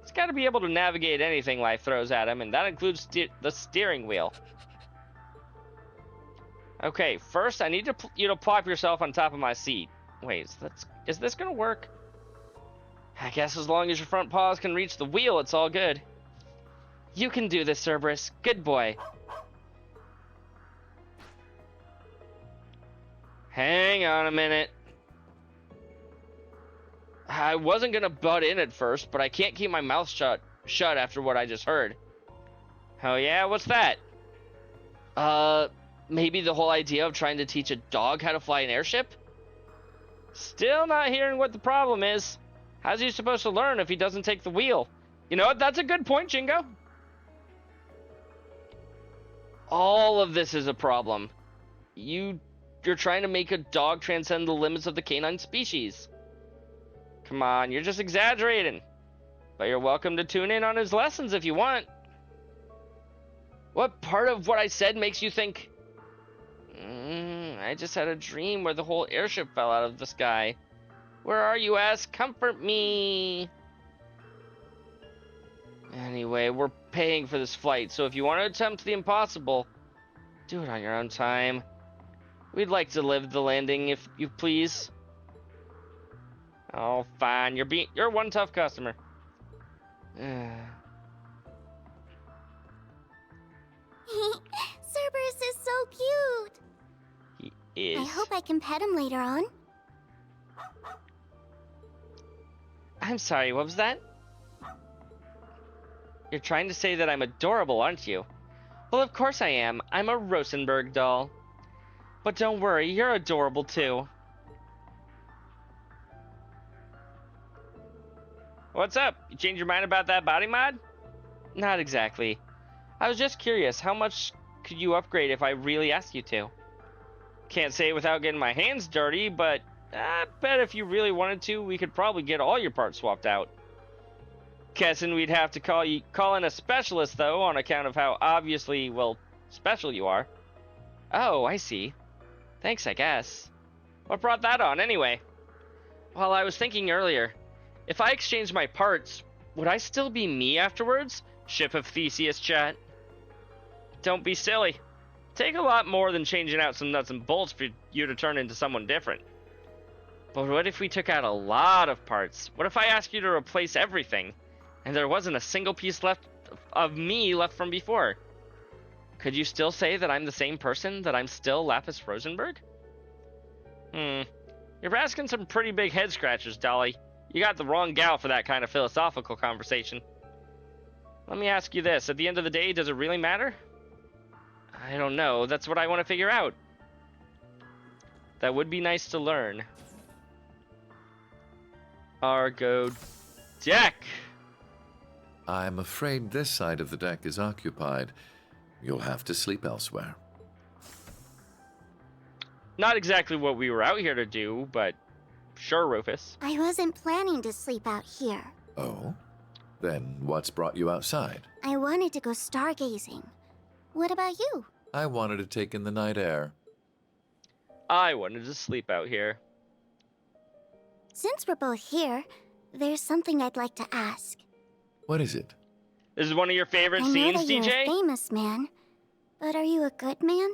He's got to be able to navigate anything life throws at him, and that includes the steering wheel. Okay, first I need you to plop yourself on top of my seat. Wait, is this gonna work? I guess as long as your front paws can reach the wheel, it's all good. You can do this, Cerberus. Good boy. Hang on a minute. I wasn't gonna butt in at first, but I can't keep my mouth shut after what I just heard. Oh yeah, what's that? Maybe the whole idea of trying to teach a dog how to fly an airship? Still not hearing what the problem is. How's he supposed to learn if he doesn't take the wheel? You know what? That's a good point, Jingo. All of this is a problem. You're trying to make a dog transcend the limits of the canine species. Come on, you're just exaggerating. But you're welcome to tune in on his lessons if you want. What part of what I said makes you think... I just had a dream where the whole airship fell out of the sky. Where are you, ass? Comfort me. Anyway, we're paying for this flight, so if you want to attempt the impossible, do it on your own time. We'd like to live the landing, if you please. Oh, fine. You're one tough customer. Cerberus is so cute. He is. I hope I can pet him later on. I'm sorry, what was that? You're trying to say that I'm adorable, aren't you? Well, of course I am. I'm a Rosenberg doll. But don't worry, you're adorable too. What's up? You changed your mind about that body mod? Not exactly. I was just curious, how much could you upgrade if I really asked you to? Can't say without getting my hands dirty, but I bet if you really wanted to, we could probably get all your parts swapped out. Guessing we'd have to call in a specialist, though, on account of how obviously, well, special you are. Oh, I see. Thanks, I guess. What brought that on, anyway? Well, I was thinking earlier, if I exchanged my parts, would I still be me afterwards? Ship of Theseus chat. Don't be silly. Take a lot more than changing out some nuts and bolts for you to turn into someone different. But what if we took out a lot of parts? What if I asked you to replace everything, and there wasn't a single piece left of me left from before? Could you still say that I'm the same person, that I'm still Lapis Rosenberg? You're asking some pretty big head scratchers, Dolly. You got the wrong gal for that kind of philosophical conversation. Let me ask you this, at the end of the day, does it really matter? I don't know, that's what I want to figure out. That would be nice to learn. Argo deck! I'm afraid this side of the deck is occupied. You'll have to sleep elsewhere. Not exactly what we were out here to do, but sure, Rufus. I wasn't planning to sleep out here. Oh? Then what's brought you outside? I wanted to go stargazing. What about you? I wanted to take in the night air. I wanted to sleep out here. Since we're both here, there's something I'd like to ask. What is it? This is one of your favorite I know scenes, that you're DJ? a famous man, but are you a good man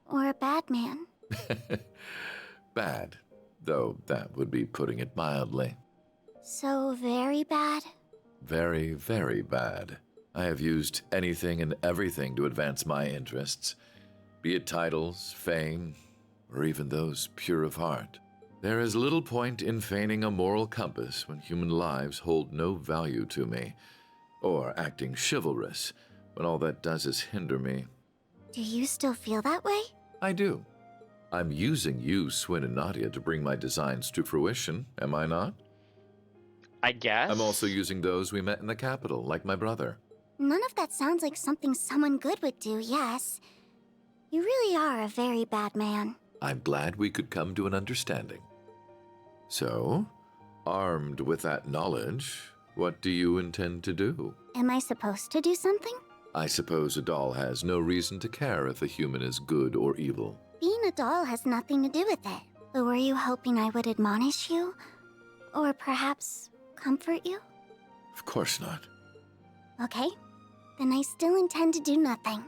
or a bad man? Bad, though that would be putting it mildly. So very bad? Very, very bad. I have used anything and everything to advance my interests, be it titles, fame, or even those pure of heart. There is little point in feigning a moral compass when human lives hold no value to me, or acting chivalrous when all that does is hinder me. Do you still feel that way? I do. I'm using you, Swin and Nadia, to bring my designs to fruition, am I not? I guess. I'm also using those we met in the capital, like my brother. None of that sounds like something someone good would do, yes. You really are a very bad man. I'm glad we could come to an understanding. So, armed with that knowledge, what do you intend to do? Am I supposed to do something? I suppose a doll has no reason to care if a human is good or evil. Being a doll has nothing to do with it. But were you hoping I would admonish you? Or perhaps comfort you? Of course not. Okay, then I still intend to do nothing.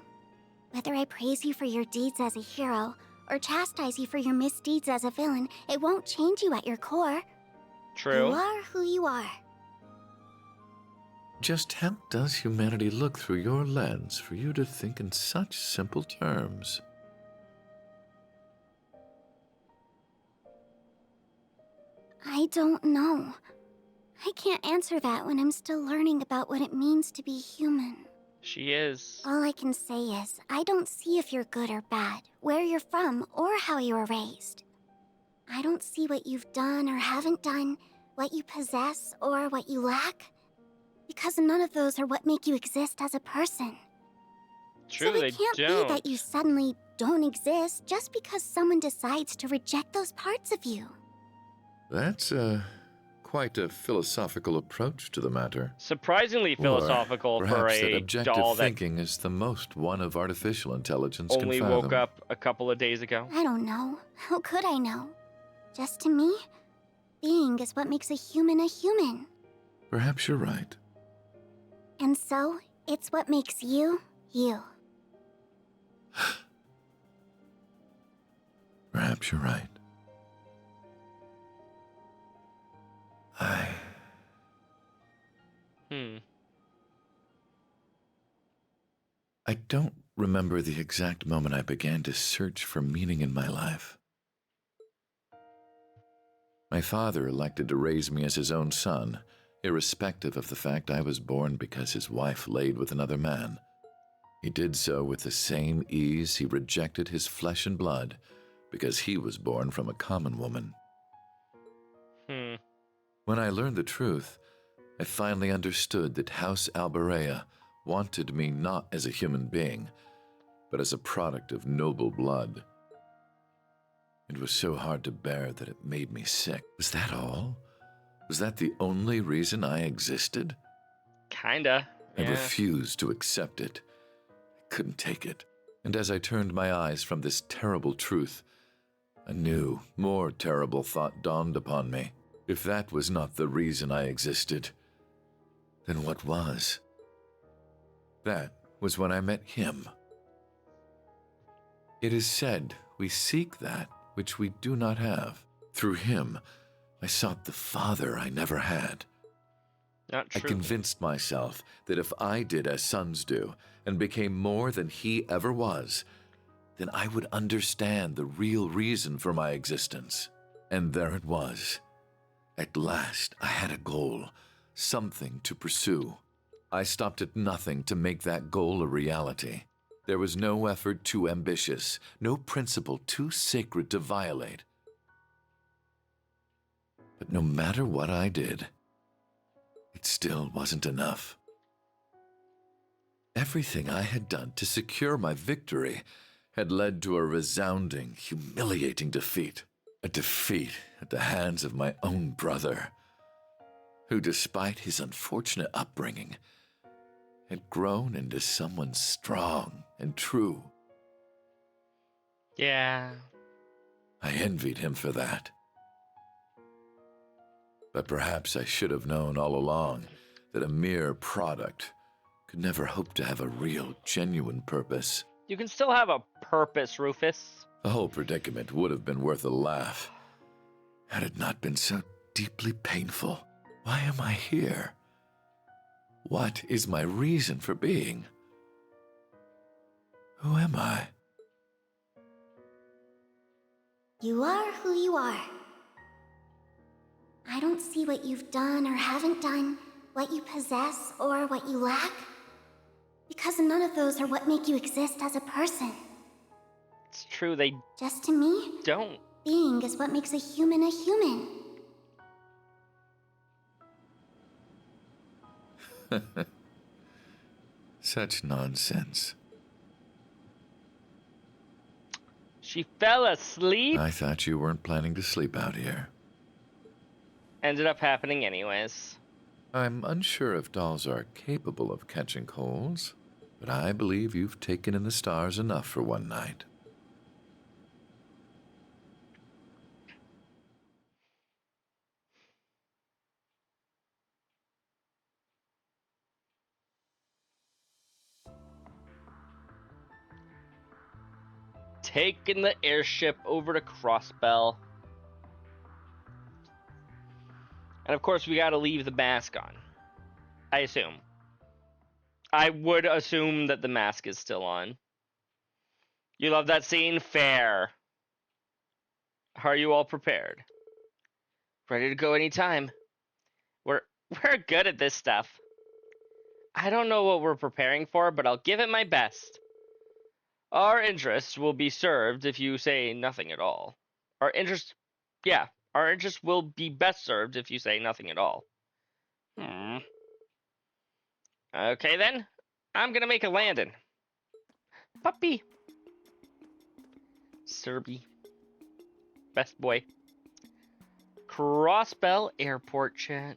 Whether I praise you for your deeds as a hero, or chastise you for your misdeeds as a villain, it won't change you at your core. True. You are who you are. Just how does humanity look through your lens for you to think in such simple terms? I don't know. I can't answer that when I'm still learning about what it means to be human. She is. All I can say is, I don't see if you're good or bad, where you're from, or how you were raised. I don't see what you've done or haven't done, what you possess or what you lack. Because none of those are what make you exist as a person. True, so they it can't don't. be that you suddenly don't exist just because someone decides to reject those parts of you. That's, quite a philosophical approach to the matter. Surprisingly philosophical or for perhaps that a objective doll that thinking is the most one of artificial intelligence only can woke fathom. up a couple of days ago. I don't know. How could I know? Just to me, being is what makes a human a human. Perhaps you're right. And so, it's what makes you, you. Perhaps you're right. I don't remember the exact moment I began to search for meaning in my life. My father elected to raise me as his own son, irrespective of the fact I was born because his wife laid with another man. He did so with the same ease he rejected his flesh and blood because he was born from a common woman. When I learned the truth, I finally understood that House Alberea wanted me not as a human being, but as a product of noble blood. It was so hard to bear that it made me sick. Was that all? Was that the only reason I existed? Kinda. I Yeah. refused to accept it. I couldn't take it. And as I turned my eyes from this terrible truth, a new, more terrible thought dawned upon me. If that was not the reason I existed, then what was? That was when I met him. It is said we seek that which we do not have. Through him, I sought the father I never had. Not I true. convinced myself that if I did as sons do and became more than he ever was, then I would understand the real reason for my existence. And there it was. At last, I had a goal, something to pursue. I stopped at nothing to make that goal a reality. There was no effort too ambitious, no principle too sacred to violate. But no matter what I did, it still wasn't enough. Everything I had done to secure my victory had led to a resounding, humiliating defeat. A defeat at the hands of my own brother, who, despite his unfortunate upbringing, had grown into someone strong and true. Yeah. I envied him for that. But perhaps I should have known all along that a mere product, could never hope to have a real, genuine purpose. You can still have a purpose, Rufus. The whole predicament would have been worth a laugh had it not been so deeply painful. Why am I here? What is my reason for being? Who am I? You are who you are. I don't see what you've done or haven't done, what you possess or what you lack. Because none of those are what make you exist as a person. It's true, they Just to me, don't. being is what makes a human a human. Such nonsense. She fell asleep? I thought you weren't planning to sleep out here. Ended up happening anyways. I'm unsure if dolls are capable of catching colds, but I believe you've taken in the stars enough for one night. Taking the airship over to Crossbell. And of course, we gotta leave the mask on. I assume. I would assume that the mask is still on. You love that scene? Fair. Are you all prepared? Ready to go anytime. We're good at this stuff. I don't know what we're preparing for, but I'll give it my best. Our interests will be served if you say nothing at all. Our interest will be best served if you say nothing at all. Okay then, I'm gonna make a landing. Puppy. Serby. Best boy. Crossbell Airport chat.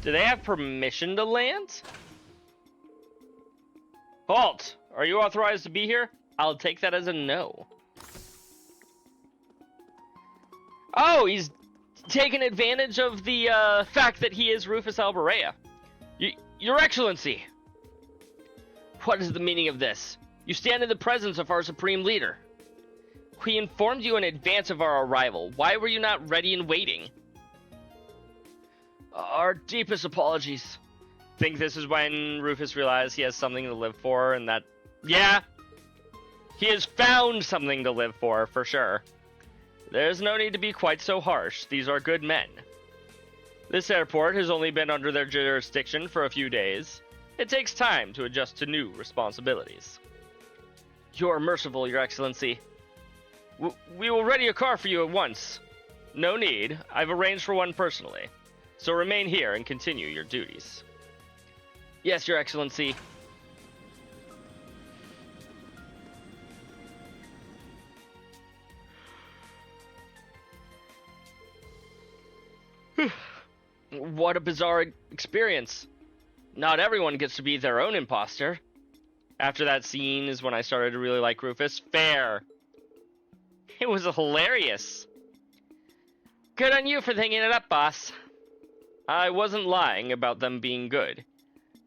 Do they have permission to land? Halt! Are you authorized to be here? I'll take that as a no. Oh, he's taken advantage of the fact that he is Rufus Alberea. Your Excellency! What is the meaning of this? You stand in the presence of our Supreme Leader. We informed you in advance of our arrival. Why were you not ready and waiting? Our deepest apologies. Think this is when Rufus realized he has something to live for, and that... Yeah! He has found something to live for sure. There's no need to be quite so harsh. These are good men. This airport has only been under their jurisdiction for a few days. It takes time to adjust to new responsibilities. You're merciful, Your Excellency. We will ready a car for you at once. No need. I've arranged for one personally. So remain here and continue your duties. Yes, Your Excellency. What a bizarre experience. Not everyone gets to be their own imposter. After that scene is when I started to really like Rufus. Fair. It was hilarious. Good on you for thinking it up, boss. I wasn't lying about them being good.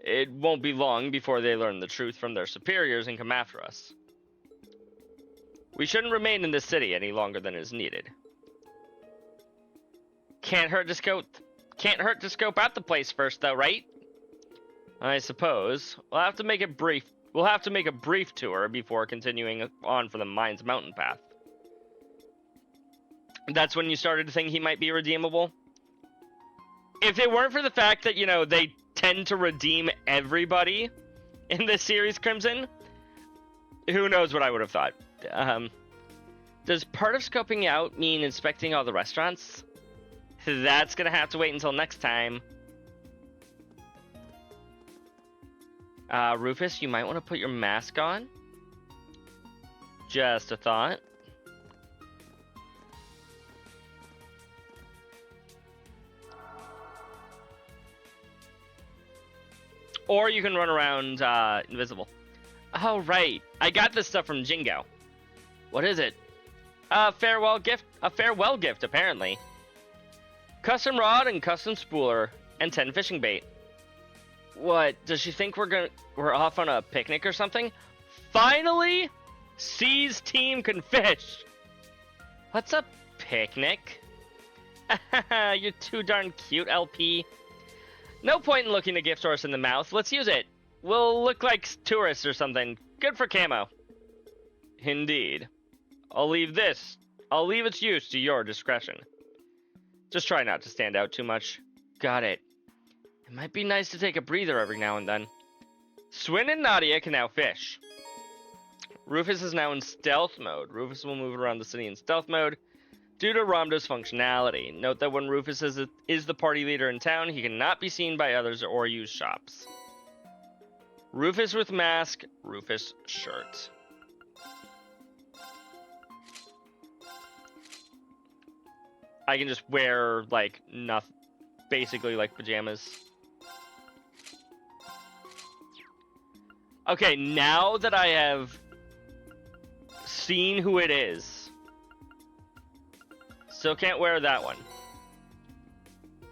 It won't be long before they learn the truth from their superiors and come after us. We shouldn't remain in this city any longer than is needed. Can't hurt to scope out the place first, though, right? I suppose. We'll have to make it brief. We'll have to make a brief tour before continuing on for the Mines Mountain Path. That's when you started to think he might be redeemable? If it weren't for the fact that, you know, they tend to redeem everybody in this series, Crimson, who knows what I would have thought. Does part of scoping out mean inspecting all the restaurants? That's gonna have to wait until next time. Rufus, you might want to put your mask on. Just a thought. Or you can run around invisible. Oh, right. I got this stuff from Jingo. What is it? A farewell gift, apparently. Custom rod and custom spooler, and 10 fishing bait. What, does she think we're off on a picnic or something? Finally, C's team can fish. What's a picnic? You're too darn cute, LP. No point in looking a gift horse in the mouth. Let's use it. We'll look like tourists or something. Good for camo. Indeed. I'll leave its use to your discretion. Just try not to stand out too much. Got it. It might be nice to take a breather every now and then. Swin and Nadia can now fish. Rufus is now in stealth mode. Rufus will move around the city in stealth mode due to Ramdo's functionality. Note that when Rufus is the party leader in town, he cannot be seen by others or use shops. Rufus with mask, Rufus shirt. I can just wear, like, nothing, basically like pajamas. Okay, now that I have seen who it is, still can't wear that one.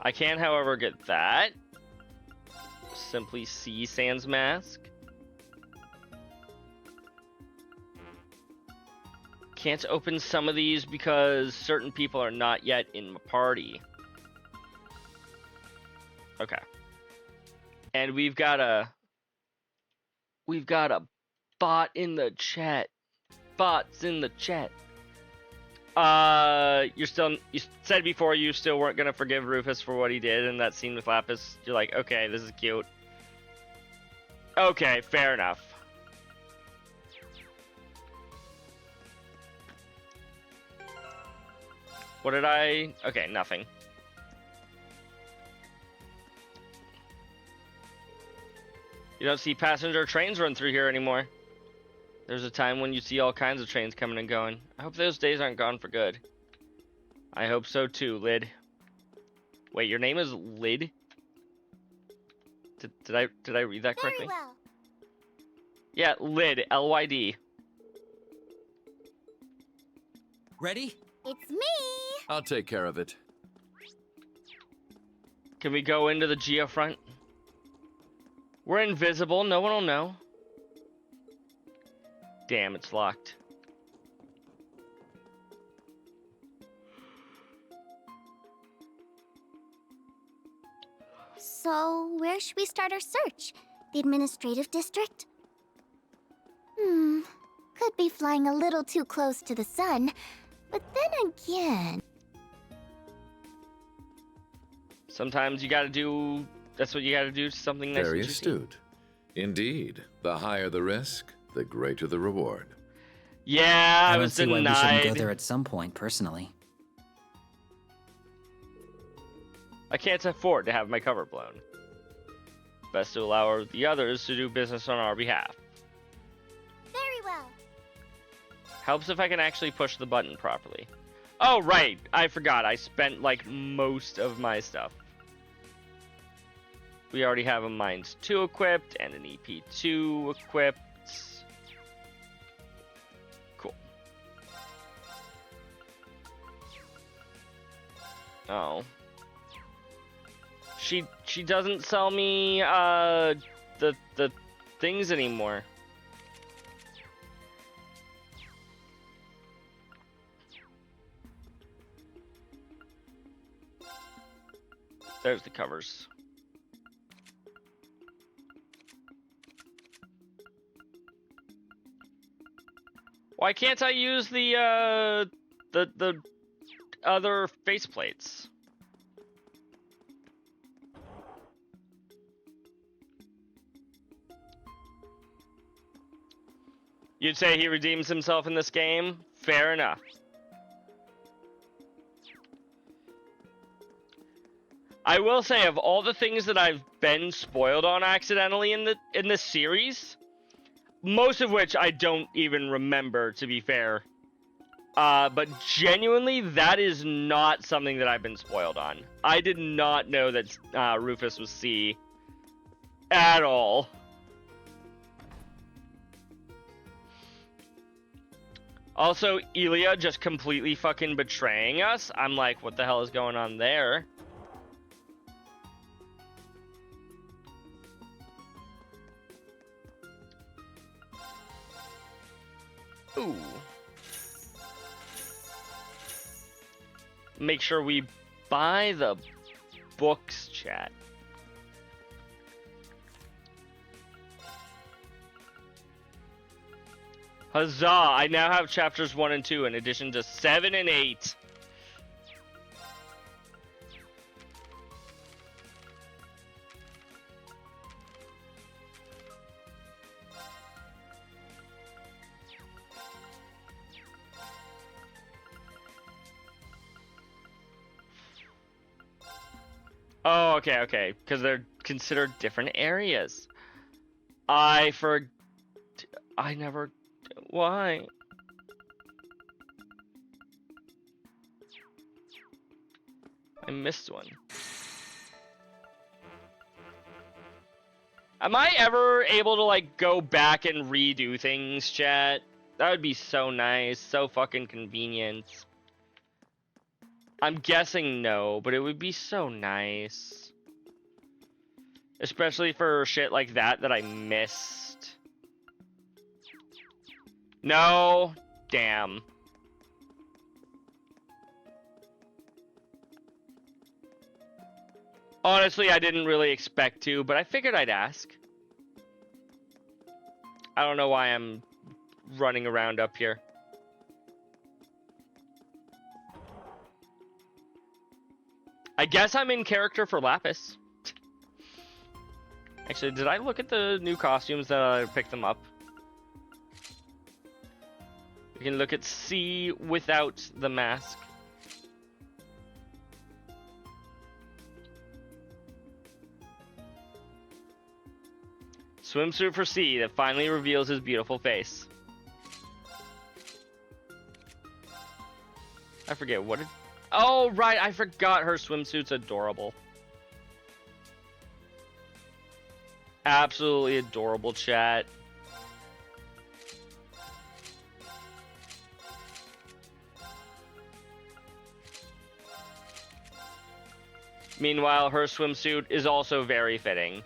I can, however, get that. Simply C sans mask. Can't open some of these because certain people are not yet in my party. Okay. And we've got a bot in the chat. Bots in the chat. You said before you still weren't gonna forgive Rufus for what he did in that scene with Lapis. You're like, okay, this is cute. Okay, fair enough. What did I... Okay, nothing. You don't see passenger trains run through here anymore. There's a time when you see all kinds of trains coming and going. I hope those days aren't gone for good. I hope so too, Lid. Wait, your name is Lid? Did I read that correctly? Very well. Yeah, Lid, L-Y-D. Ready? It's me! I'll take care of it. Can we go into the geofront? We're invisible, no one will know. Damn, it's locked. So, where should we start our search? The administrative district? Could be flying a little too close to the sun, but then again... Sometimes you gotta do... That's what you gotta do to something nice. Very astute. Indeed. The higher the risk, the greater the reward. Yeah, I was don't see why we shouldn't denied. go there at some point, personally. I can't afford to have my cover blown. Best to allow the others to do business on our behalf. Very well. Helps if I can actually push the button properly. Oh, right. I forgot. I spent, like, most of my stuff. We already have a Mines 2 equipped and an EP2 equipped. Cool. Oh. She doesn't sell me, the things anymore. There's the covers. Why can't I use the other faceplates? You'd say he redeems himself in this game? Fair enough. I will say, of all the things that I've been spoiled on accidentally in this series, most of which I don't even remember, to be fair. But genuinely, that is not something that I've been spoiled on. I did not know that Rufus was C at all. Also, Elia just completely fucking betraying us. I'm like, what the hell is going on there? Ooh. Make sure we buy the books, chat. Huzzah! I now have chapters 1 and 2 in addition to 7 and 8. Oh, okay, because they're considered different areas. I never... Why? I missed one. Am I ever able to, like, go back and redo things, chat? That would be so nice, so fucking convenient. I'm guessing no, but it would be so nice. Especially for shit like that I missed. No, damn. Honestly, I didn't really expect to, but I figured I'd ask. I don't know why I'm running around up here. I guess I'm in character for Lapis. Actually, did I look at the new costumes that I picked them up? We can look at C without the mask. Swimsuit for C that finally reveals his beautiful face. I forget what it... Oh, right, I forgot her swimsuit's adorable. Absolutely adorable, chat. Meanwhile, her swimsuit is also very fitting.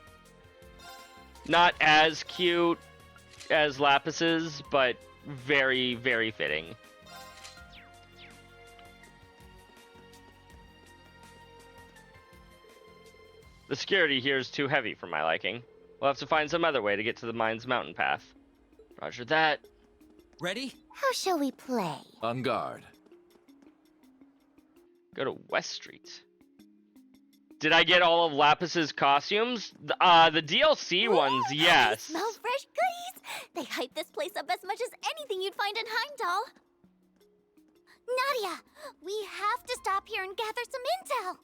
Not as cute as Lapis's, but very, very fitting. The security here is too heavy for my liking. We'll have to find some other way to get to the mine's mountain path. Roger that. Ready? How shall we play? On guard. Go to West Street. Did I get all of Lapis's costumes? The DLC ones, yes. They smell fresh goodies. They hype this place up as much as anything you'd find in Heimdall. Nadia, we have to stop here and gather some intel.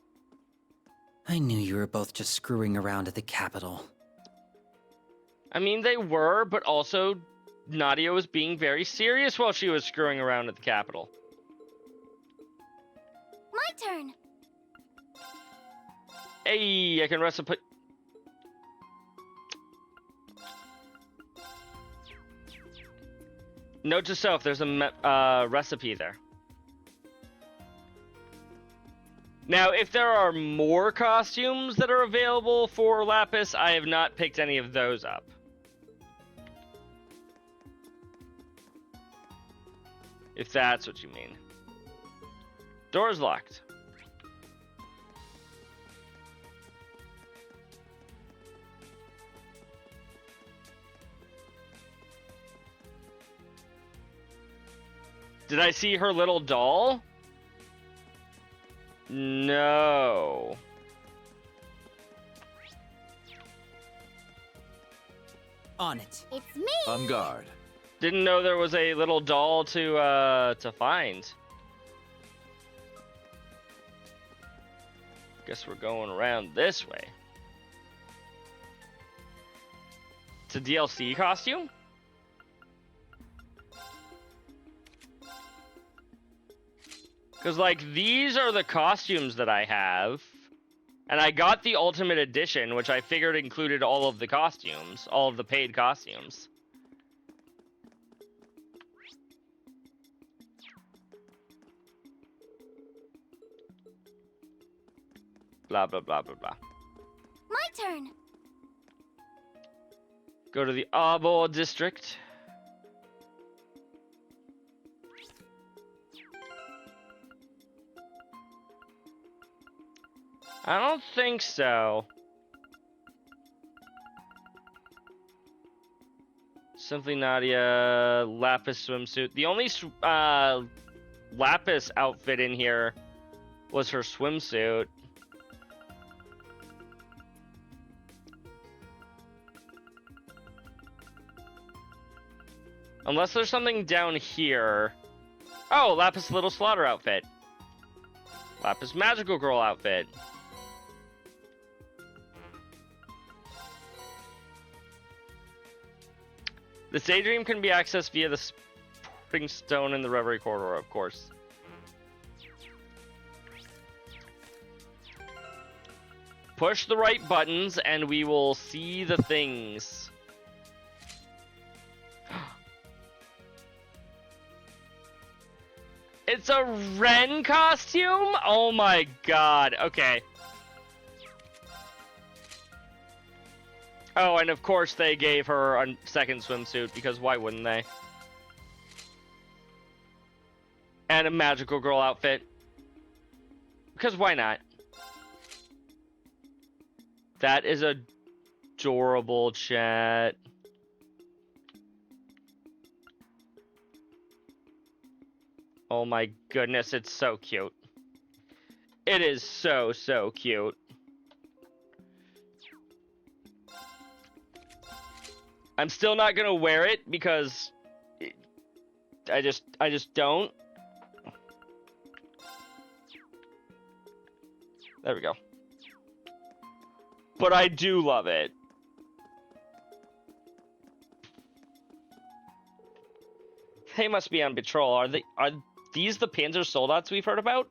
I knew you were both just screwing around at the capital. I mean, they were, but also Nadia was being very serious while she was screwing around at the capital. My turn. Hey, I can recipe. Note to self, there's a recipe there. Now, if there are more costumes that are available for Lapis, I have not picked any of those up. If that's what you mean. Door's locked. Did I see her little doll? No. On it. It's me. On guard. Didn't know there was a little doll to find. Guess we're going around this way. It's a DLC costume? Because, like, these are the costumes that I have. And I got the Ultimate Edition, which I figured included all of the costumes. All of the paid costumes. Blah, blah, blah, blah, blah. My turn. Go to the Arbor District. I don't think so. Simply Nadia, Lapis swimsuit. The only Lapis outfit in here was her swimsuit. Unless there's something down here. Oh, Lapis Little Slaughter outfit. Lapis Magical Girl outfit. This daydream can be accessed via the Sporting Stone in the Reverie Corridor, of course. Push the right buttons and we will see the things. It's a Ren costume? Oh my god. Okay. Oh, and of course they gave her a second swimsuit, because why wouldn't they? And a magical girl outfit. Because why not? That is adorable, chat. Oh my goodness, it's so cute. It is so, so cute. I'm still not gonna wear it because I just don't. There we go. But I do love it. They must be on patrol. Are these the Panzer Soldats we've heard about?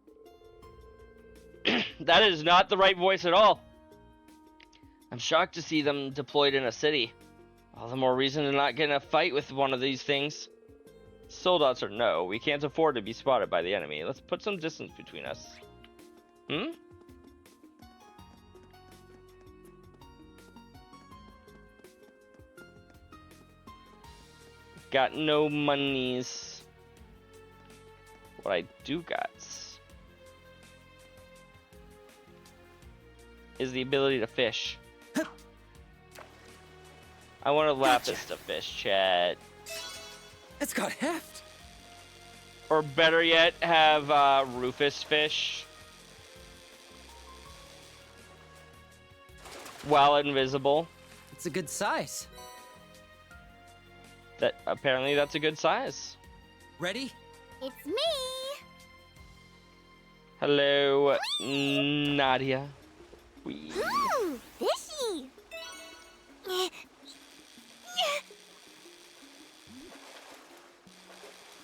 That is not the right voice at all. I'm shocked to see them deployed in a city. All the more reason to not get in a fight with one of these things. Soldats or no, we can't afford to be spotted by the enemy. Let's put some distance between us. Hmm? Got no monies. What I do got is the ability to fish. I want a Lapis to fish, chat. It's got heft. Or better yet, have Rufus fish. While invisible. It's a good size. Apparently that's a good size. Ready? It's me. Hello, Nadia. Wee. Ooh, fishy.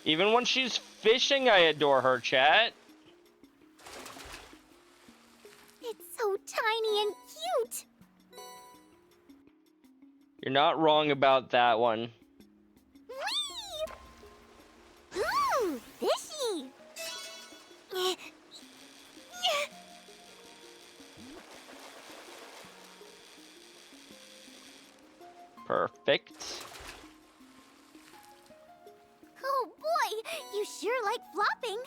Even when she's fishing, I adore her, chat. It's so tiny and cute. You're not wrong about that one. Whee! Ooh, fishy. Perfect. Oh boy, you sure like flopping.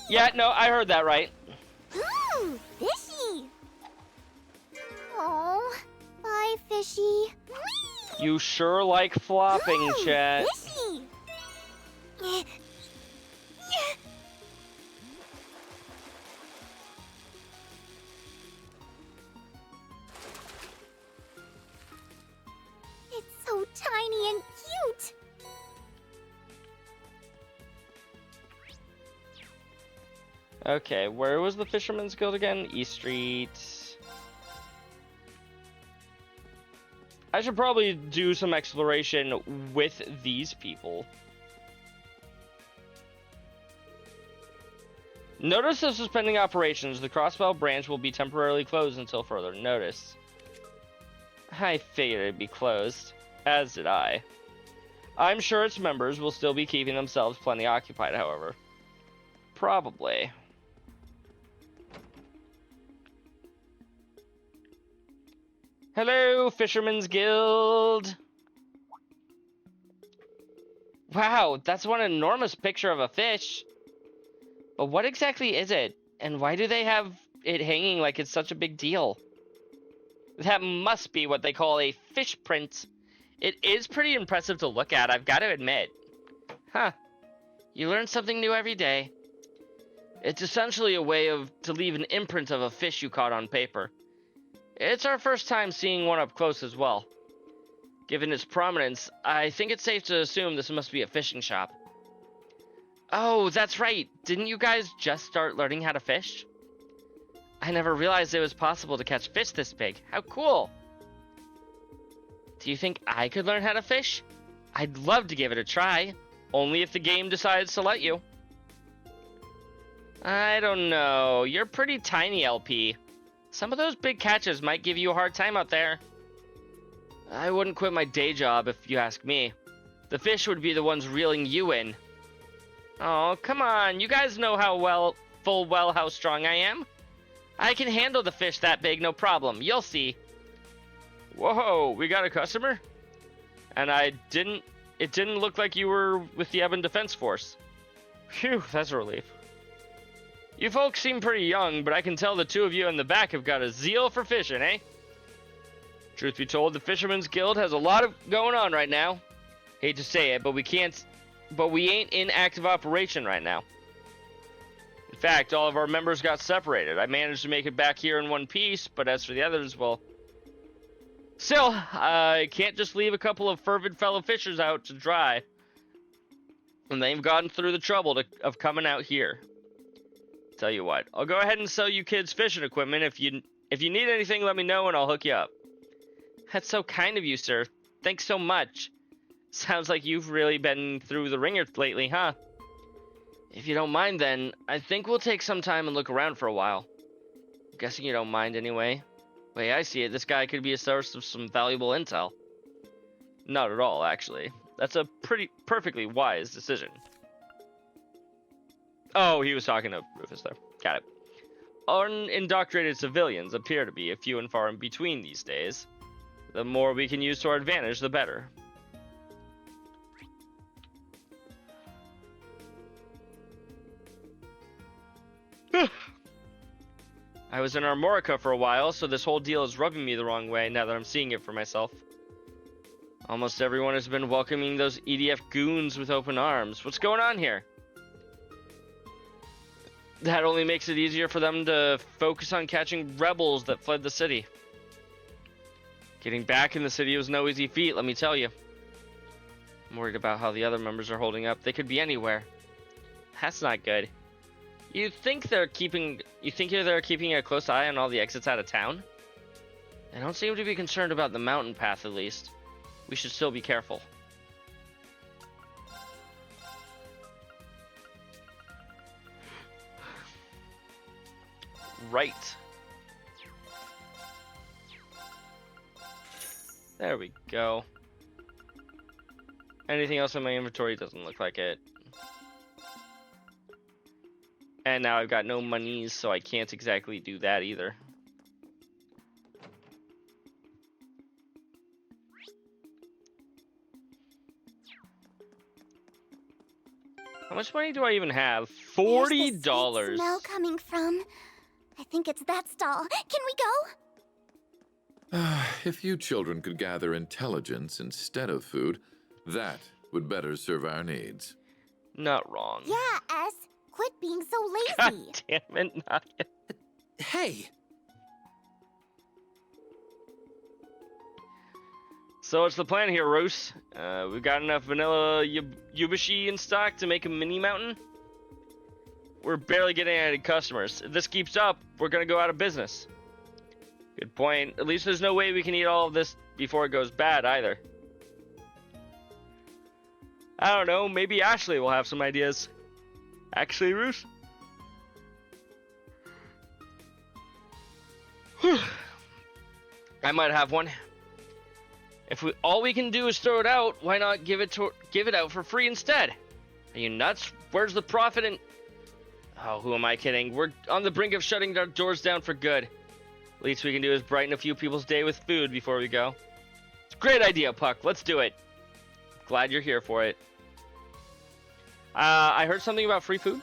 Yeah, no, I heard that right. Ooh, fishy. Oh, bye, fishy. You sure like flopping, Ooh, chat. Fishy. It's so tiny and cute. Okay, where was the Fisherman's Guild again? East Street. I should probably do some exploration with these people. Notice of suspending operations. The Crossbell branch will be temporarily closed until further notice. I figured it'd be closed. As did I. I'm sure its members will still be keeping themselves plenty occupied, however. Probably. Hello, Fisherman's Guild! Wow, that's one enormous picture of a fish. But what exactly is it? And why do they have it hanging like it's such a big deal? That must be what they call a fish print. It is pretty impressive to look at, I've got to admit. Huh. You learn something new every day. It's essentially a way to leave an imprint of a fish you caught on paper. It's our first time seeing one up close as well. Given its prominence, I think it's safe to assume this must be a fishing shop. Oh, that's right. Didn't you guys just start learning how to fish? I never realized it was possible to catch fish this big. How cool! Do you think I could learn how to fish? I'd love to give it a try, only if the game decides to let you. I don't know. You're pretty tiny, LP. Some of those big catches might give you a hard time out there. I wouldn't quit my day job if you ask me. The fish would be the ones reeling you in. Oh, come on. You guys know full well how strong I am. I can handle the fish that big, no problem. You'll see. Whoa, we got a customer? And it didn't look like you were with the Ebon Defense Force. Phew, that's a relief. You folks seem pretty young, but I can tell the two of you in the back have got a zeal for fishing, eh? Truth be told, the Fisherman's Guild has a lot of going on right now. Hate to say it, but we ain't in active operation right now. In fact, all of our members got separated. I managed to make it back here in one piece, but as for the others, well... Still, I can't just leave a couple of fervid fellow fishers out to dry. And they've gotten through the trouble of coming out here. Tell you what, I'll go ahead and sell you kids fishing equipment. If you need anything, let me know and I'll hook you up. That's so kind of you, sir. Thanks so much. Sounds like you've really been through the ringer lately, huh? If you don't mind then, I think we'll take some time and look around for a while. I'm guessing you don't mind anyway. Way I see it, this guy could be a source of some valuable intel. Not at all, actually. That's a perfectly wise decision. Oh, he was talking to Rufus there. Got it. Unindoctrinated civilians appear to be a few and far in between these days. The more we can use to our advantage, the better. I was in Armorica for a while, so this whole deal is rubbing me the wrong way now that I'm seeing it for myself. Almost everyone has been welcoming those EDF goons with open arms. What's going on here? That only makes it easier for them to focus on catching rebels that fled the city. Getting back in the city was no easy feat, let me tell you. I'm worried about how the other members are holding up. They could be anywhere. That's not good. You think they're keeping a close eye on all the exits out of town? They don't seem to be concerned about the mountain path, at least. We should still be careful. Right. There we go. Anything else in my inventory? Doesn't look like it. And now I've got no monies, so I can't exactly do that either. How much money do I even have? $40. Where's the sweet smell coming from? I think it's that stall. Can we go? If you children could gather intelligence instead of food, that would better serve our needs. Not wrong. Yeah, S. Quit being so lazy. God damn it, Nadia. Hey! So what's the plan here, Roos? We've got enough vanilla Yubashi in stock to make a mini mountain? We're barely getting any customers. If this keeps up, we're gonna go out of business. Good point. At least there's no way we can eat all of this before it goes bad, either. I don't know, maybe Ashley will have some ideas. Actually, Roos? I might have one. If all we can do is throw it out, why not give it out for free instead? Are you nuts? Where's the profit in... Oh, who am I kidding? We're on the brink of shutting our doors down for good. Least we can do is brighten a few people's day with food before we go. It's a great idea, Puck. Let's do it. Glad you're here for it. I heard something about free food.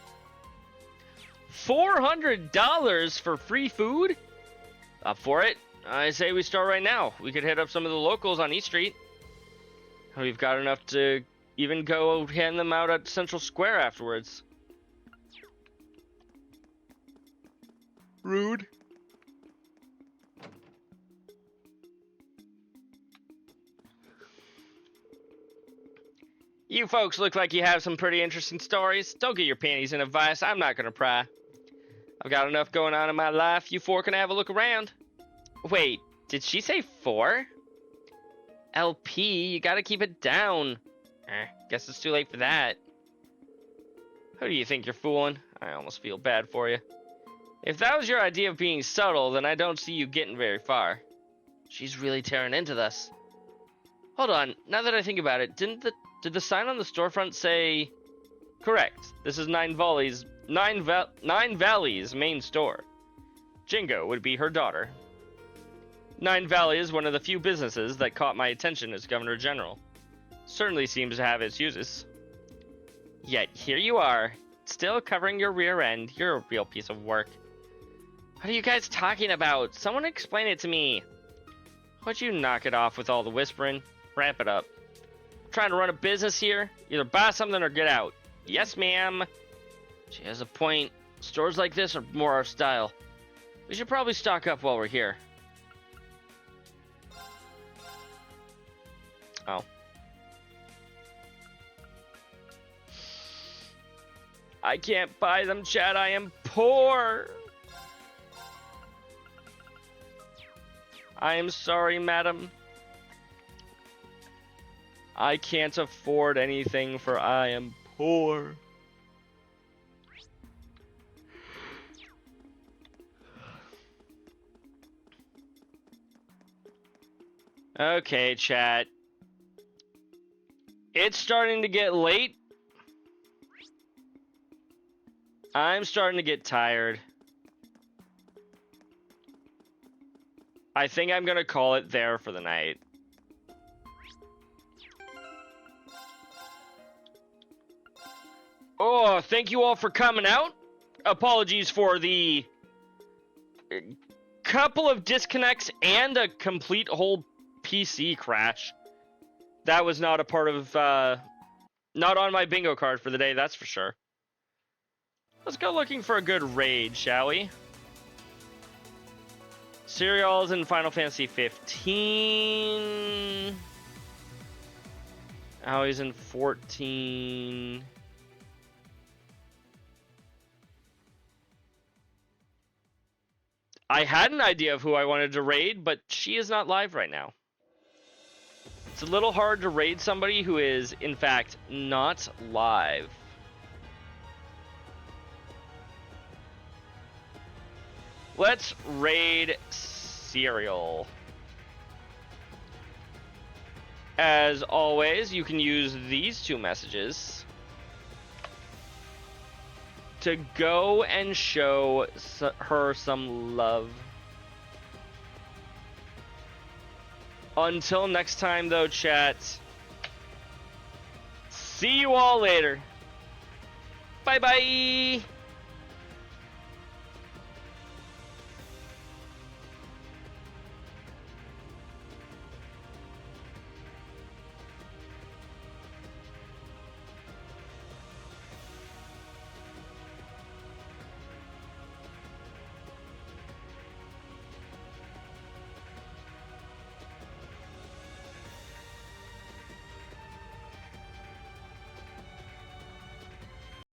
$400 for free food? Up for it. I say we start right now. We could hit up some of the locals on East Street. We've got enough to even go hand them out at Central Square afterwards. Rude. You folks look like you have some pretty interesting stories. Don't get your panties in a vice. I'm not gonna pry. I've got enough going on in my life. You four can have a look around. Wait, did she say 4? LP, you gotta keep it down. Guess it's too late for that. Who do you think you're fooling? I almost feel bad for you. If that was your idea of being subtle, then I don't see you getting very far. She's really tearing into this. Hold on, now that I think about it, did the sign on the storefront say... Correct, this is Nine Valley's main store. Jingo would be her daughter. Nine Valley is one of the few businesses that caught my attention as Governor General. Certainly seems to have its uses. Yet here you are, still covering your rear end. You're a real piece of work. What are you guys talking about? Someone explain it to me. Would you knock it off with all the whispering? Wrap it up. I'm trying to run a business here. Either buy something or get out. Yes, ma'am. She has a point. Stores like this are more our style. We should probably stock up while we're here. Oh. I can't buy them, Chad. I am poor. I am sorry, madam. I can't afford anything, for I am poor. Okay, chat. It's starting to get late. I'm starting to get tired. I think I'm gonna call it there for the night. Oh, thank you all for coming out. Apologies for the couple of disconnects and a complete whole PC crash. That was not a part of, not on my bingo card for the day, that's for sure. Let's go looking for a good raid, shall we? Cereals in Final Fantasy 15. Owie's in 14. I had an idea of who I wanted to raid, but she is not live right now. It's a little hard to raid somebody who is, in fact, not live. Let's raid Cereal. As always, you can use these two messages to go and show her some love. Until next time, though, chat. See you all later. Bye-bye.